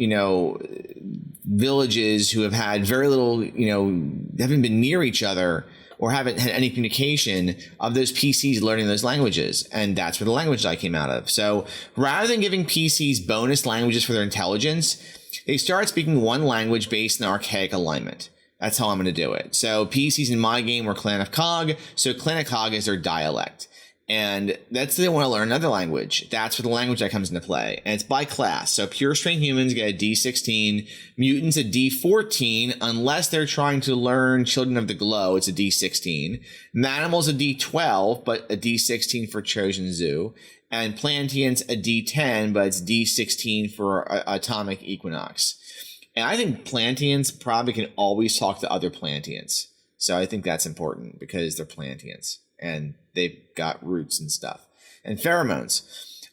villages who have had very little, haven't been near each other or haven't had any communication, of those PCs learning those languages? And that's where the language die came out of. So rather than giving PCs bonus languages for their intelligence, they started speaking one language based on archaic alignment. That's how I'm going to do it. So PCs in my game were Clan of Cog. So Clan of Cog is their dialect. And that's they want to learn another language. That's where the language that comes into play. And it's by class. So pure strength humans get a D16, mutants a D14, unless they're trying to learn Children of the Glow, it's a D16. Manimals a D12, but a D16 for Chosen Zoo. And Plantians a D10, but it's D16 for Atomic Equinox. And I think Plantians probably can always talk to other Plantians. So I think that's important because they're Plantians. And they've got roots and stuff. And pheromones.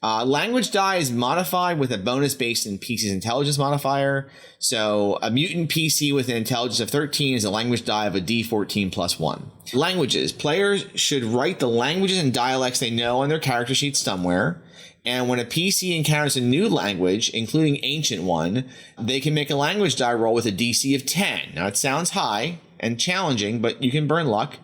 Language die is modified with a bonus based in PC's intelligence modifier. So a mutant PC with an intelligence of 13 is a language die of a D14 plus 1. Languages. Players should write the languages and dialects they know on their character sheets somewhere. And when a PC encounters a new language, including ancient one, they can make a language die roll with a DC of 10. Now it sounds high and challenging, but you can burn luck.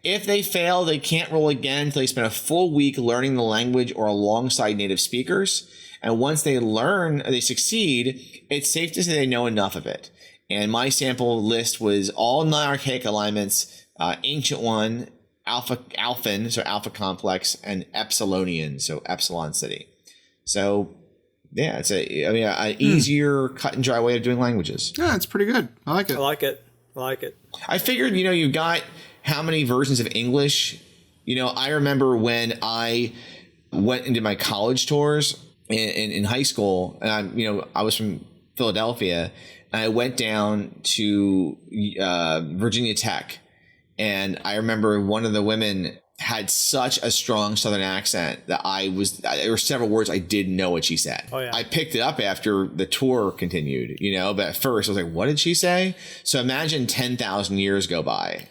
If they fail, they can't roll again until they spend a full week learning the language or alongside native speakers. And once they learn, or they succeed, it's safe to say they know enough of it. And my sample list was all non-archaic alignments, Ancient One, Alphan, so Alpha Complex, and Epsilonian, so Epsilon City. So, yeah, it's an easier, cut and dry way of doing languages. Yeah, it's pretty good. I like it. I figured, you got how many versions of English. I remember when I went into my college tours in high school, and I was from Philadelphia, and I went down to Virginia Tech, and I remember one of the women had such a strong Southern accent that there were several words I didn't know what she said. Oh, yeah. I picked it up after the tour continued, but at first I was like, what did she say? So imagine 10,000 years go by,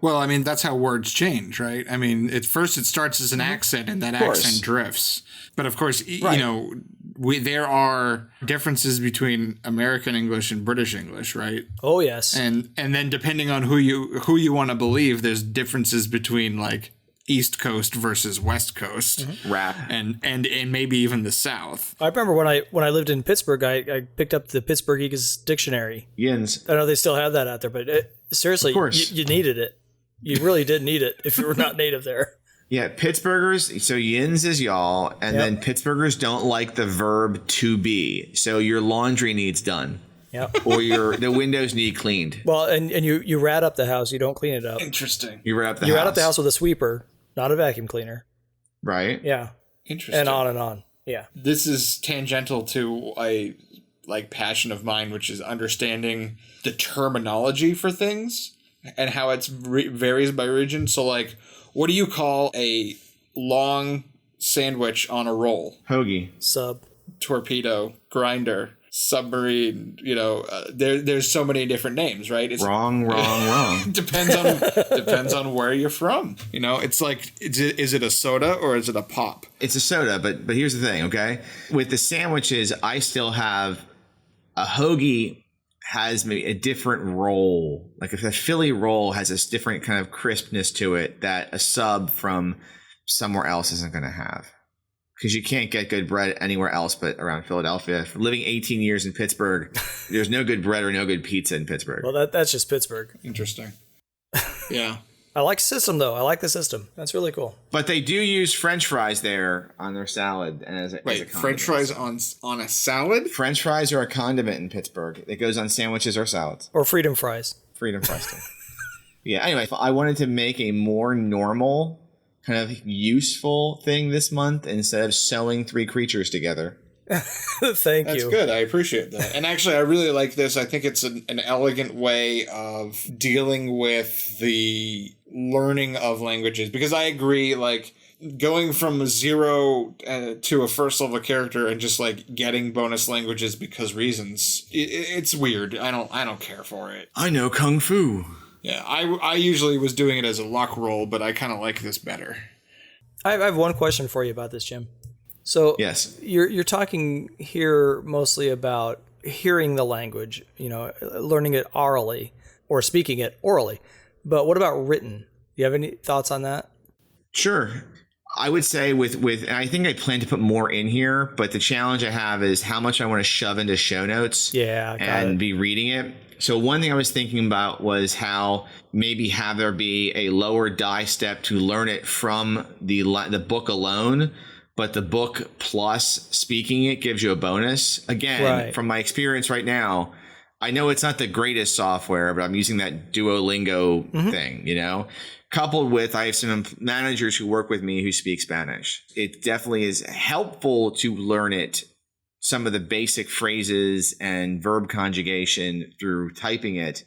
Well, that's how words change, right? At first it starts as an accent and that accent drifts. But of course, right. There are differences between American English and British English, right? Oh, yes. And then depending on who you want to believe, there's differences between like East Coast versus West Coast, rap, and maybe even the South. I remember when I lived in Pittsburgh, I picked up the Pittsburgh Eagles Dictionary. Yins. I know they still have that out there, but seriously, you needed it. You really did need it if you were not native there. Yeah, Pittsburghers, so yins is y'all, and then Pittsburghers don't like the verb to be. So your laundry needs done. Yep. Or the windows need cleaned. Well, and you rat up the house, you don't clean it up. Interesting. You rat up the house with a sweeper, not a vacuum cleaner. Right? Yeah. Interesting. And on and on. Yeah. This is tangential to like passion of mine, which is understanding the terminology for things and how it's varies by region. So like, what do you call a long sandwich on a roll? Hoagie. Sub. Torpedo, grinder, submarine, there's so many different names, right? It's wrong. depends on where you're from. It's like, is it a soda or is it a pop? It's a soda, but here's the thing, okay? With the sandwiches, I still have a hoagie has maybe a different roll. Like if a Philly roll has this different kind of crispness to it that a sub from somewhere else isn't going to have. Because you can't get good bread anywhere else but around Philadelphia. For living 18 years in Pittsburgh, there's no good bread or no good pizza in Pittsburgh. Well, that's just Pittsburgh. Interesting. Yeah. I like the system, though. I like the system. That's really cool. But they do use French fries there on their salad. And as a French fries on a salad? French fries are a condiment in Pittsburgh. It goes on sandwiches or salads. Or freedom fries. Freedom fries, too. Yeah, anyway, I wanted to make a more normal kind of useful thing this month instead of sewing 3 creatures together. Thank you. That's good. I appreciate that. And actually, I really like this. I think it's an elegant way of dealing with the learning of languages, because I agree, like going from 0 to a first level character and just like getting bonus languages because reasons, it's weird. I don't care for it. I know Kung Fu. Yeah, I usually was doing it as a luck roll, but I kind of like this better. I have one question for you about this, Jim. So yes, you're talking here mostly about hearing the language, learning it orally or speaking it orally. But what about written? Do you have any thoughts on that? Sure. I would say with and I think I plan to put more in here, but the challenge I have is how much I want to shove into show notes and be reading it. So one thing I was thinking about was how maybe have there be a lower die step to learn it from the book alone, but the book plus speaking it gives you a bonus. Again, from my experience right now, I know it's not the greatest software, but I'm using that Duolingo thing, coupled with I have some managers who work with me who speak Spanish. It definitely is helpful to learn it, some of the basic phrases and verb conjugation through typing it,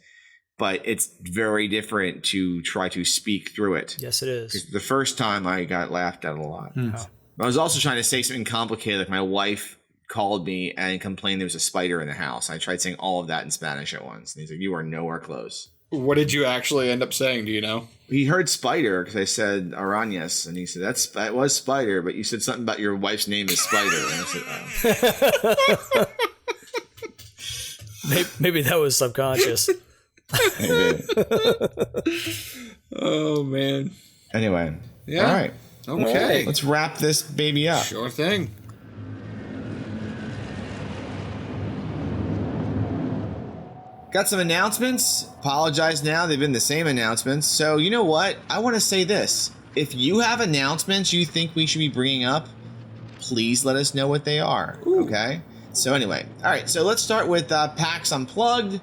but it's very different to try to speak through it. Yes, it is. The first time I got laughed at a lot. I was also trying to say something complicated, like my wife called me and complained there was a spider in the house. I tried saying all of that in Spanish at once. And he's like, you are nowhere close. What did you actually end up saying? Do you know? He heard spider because I said arañas, and he said that was spider, but you said something about your wife's name is Spider. And I said, oh. Maybe that was subconscious. Oh man. Anyway. Yeah. All right. Okay. Let's wrap this baby up. Sure thing. Got some announcements. Apologize now. They've been the same announcements. So you know what? I want to say this. If you have announcements you think we should be bringing up, please let us know what they are. Ooh. Okay? So anyway. All right. So let's start with PAX Unplugged.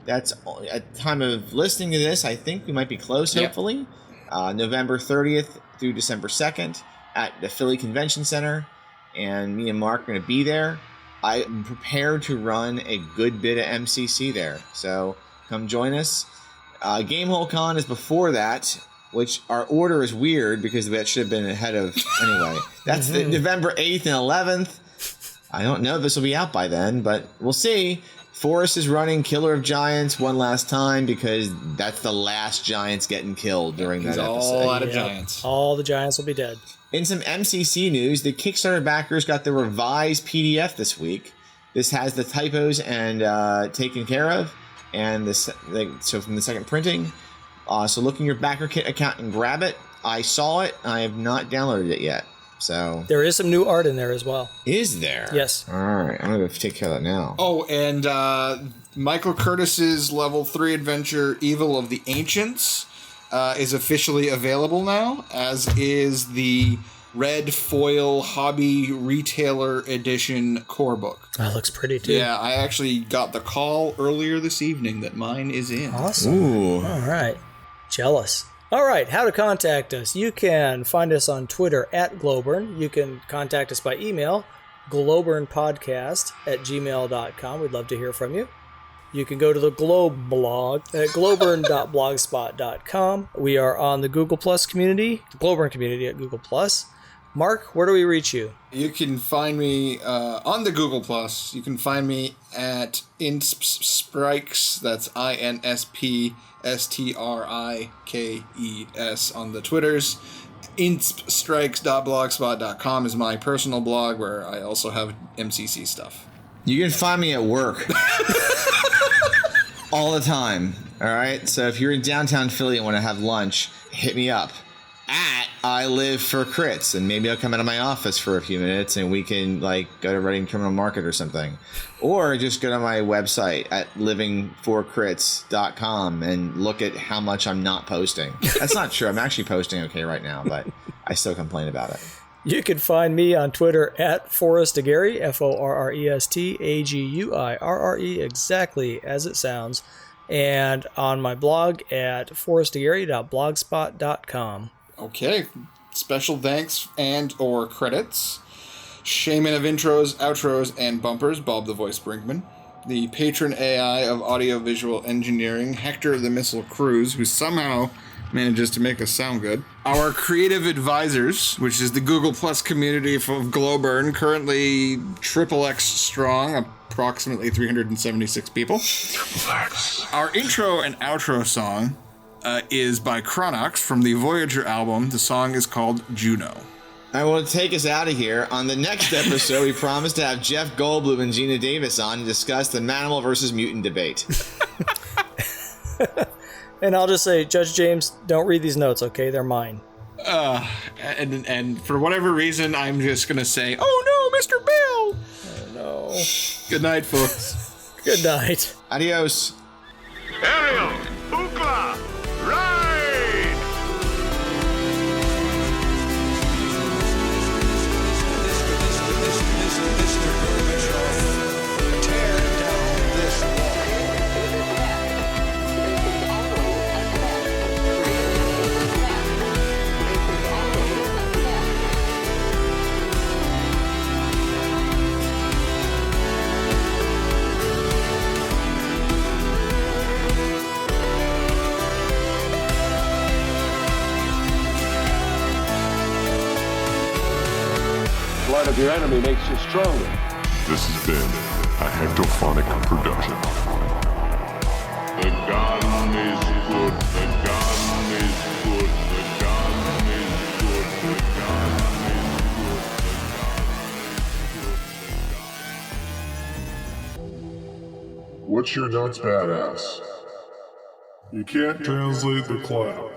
That's at time of listening to this. I think we might be close, hopefully. November 30th through December 2nd at the Philly Convention Center. And me and Mark are going to be there. I'm prepared to run a good bit of MCC there, so come join us. Gamehole Con is before that, which our order is weird because that should have been ahead of anyway. That's the November 8th and 11th. I don't know if this will be out by then, but we'll see. Forrest is running Killer of Giants one last time because that's the last Giants getting killed during that episode. All out of Giants. All the Giants will be dead. In some MCC news, the Kickstarter backers got the revised PDF this week. This has the typos and taken care of, and this so from the second printing. So look in your backer kit account and grab it. I saw it. I have not downloaded it yet. So there is some new art in there as well. Is there? Yes. All right, I'm gonna take care of that now. Oh, and Michael Curtis's level 3 adventure, Evil of the Ancients, is officially available now, as is the red foil hobby retailer edition core book. That looks pretty too. Yeah, I actually got the call earlier this evening that mine is in. Awesome. Ooh. All right. Jealous. All right, how to contact us. You can find us on Twitter at Glowburn. You can contact us by email, glowburnpodcast@gmail.com. We'd love to hear from you. You can go to the Globe blog at glowburn.blogspot.com. We are on the Google Plus community, the Glowburn community at Google Plus. Mark, where do we reach you? You can find me on the Google Plus. You can find me at InspStrikes. That's INSPSTRIKES on the Twitters. InspStrikes.blogspot.com is my personal blog where I also have MCC stuff. You can find me at work. All the time. All right. So if you're in downtown Philly and want to have lunch, hit me up at I Live for Crits, and maybe I'll come out of my office for a few minutes and we can like go to Reading Terminal Market or something, or just go to my website at livingforcrits.com and look at how much I'm not posting. That's not true. I'm actually posting okay right now, but I still complain about it. You can find me on Twitter at ForrestAguirre, ForrestAguirre, exactly as it sounds, and on my blog at forrestaguirre.blogspot.com. Okay, special thanks and or credits. Shaman of intros, outros, and bumpers, Bob the Voice Brinkman. The patron AI of audiovisual engineering, Hector the Missile Cruz, who somehow manages to make us sound good. Our creative advisors, which is the Google Plus community of Glowburn, currently XXX strong, approximately 376 people. Our intro and outro song is by Chronox from the Voyager album. The song is called Juno. I will take us out of here. On the next episode, we promise to have Jeff Goldblum and Gina Davis on to discuss the Manimal versus Mutant debate. And I'll just say, Judge James, don't read these notes, okay? They're mine. And for whatever reason, I'm just going to say, oh no, Mr. Bill! Oh no. Good night, folks. Good night. Adios. Ariel, Ookla, ride! Blood of your enemy makes you stronger. This has been a Hectophonic production. The gun is good, the gun is good, the gun is good, the gun is good, What's your nuts, badass? You can't translate the cloud.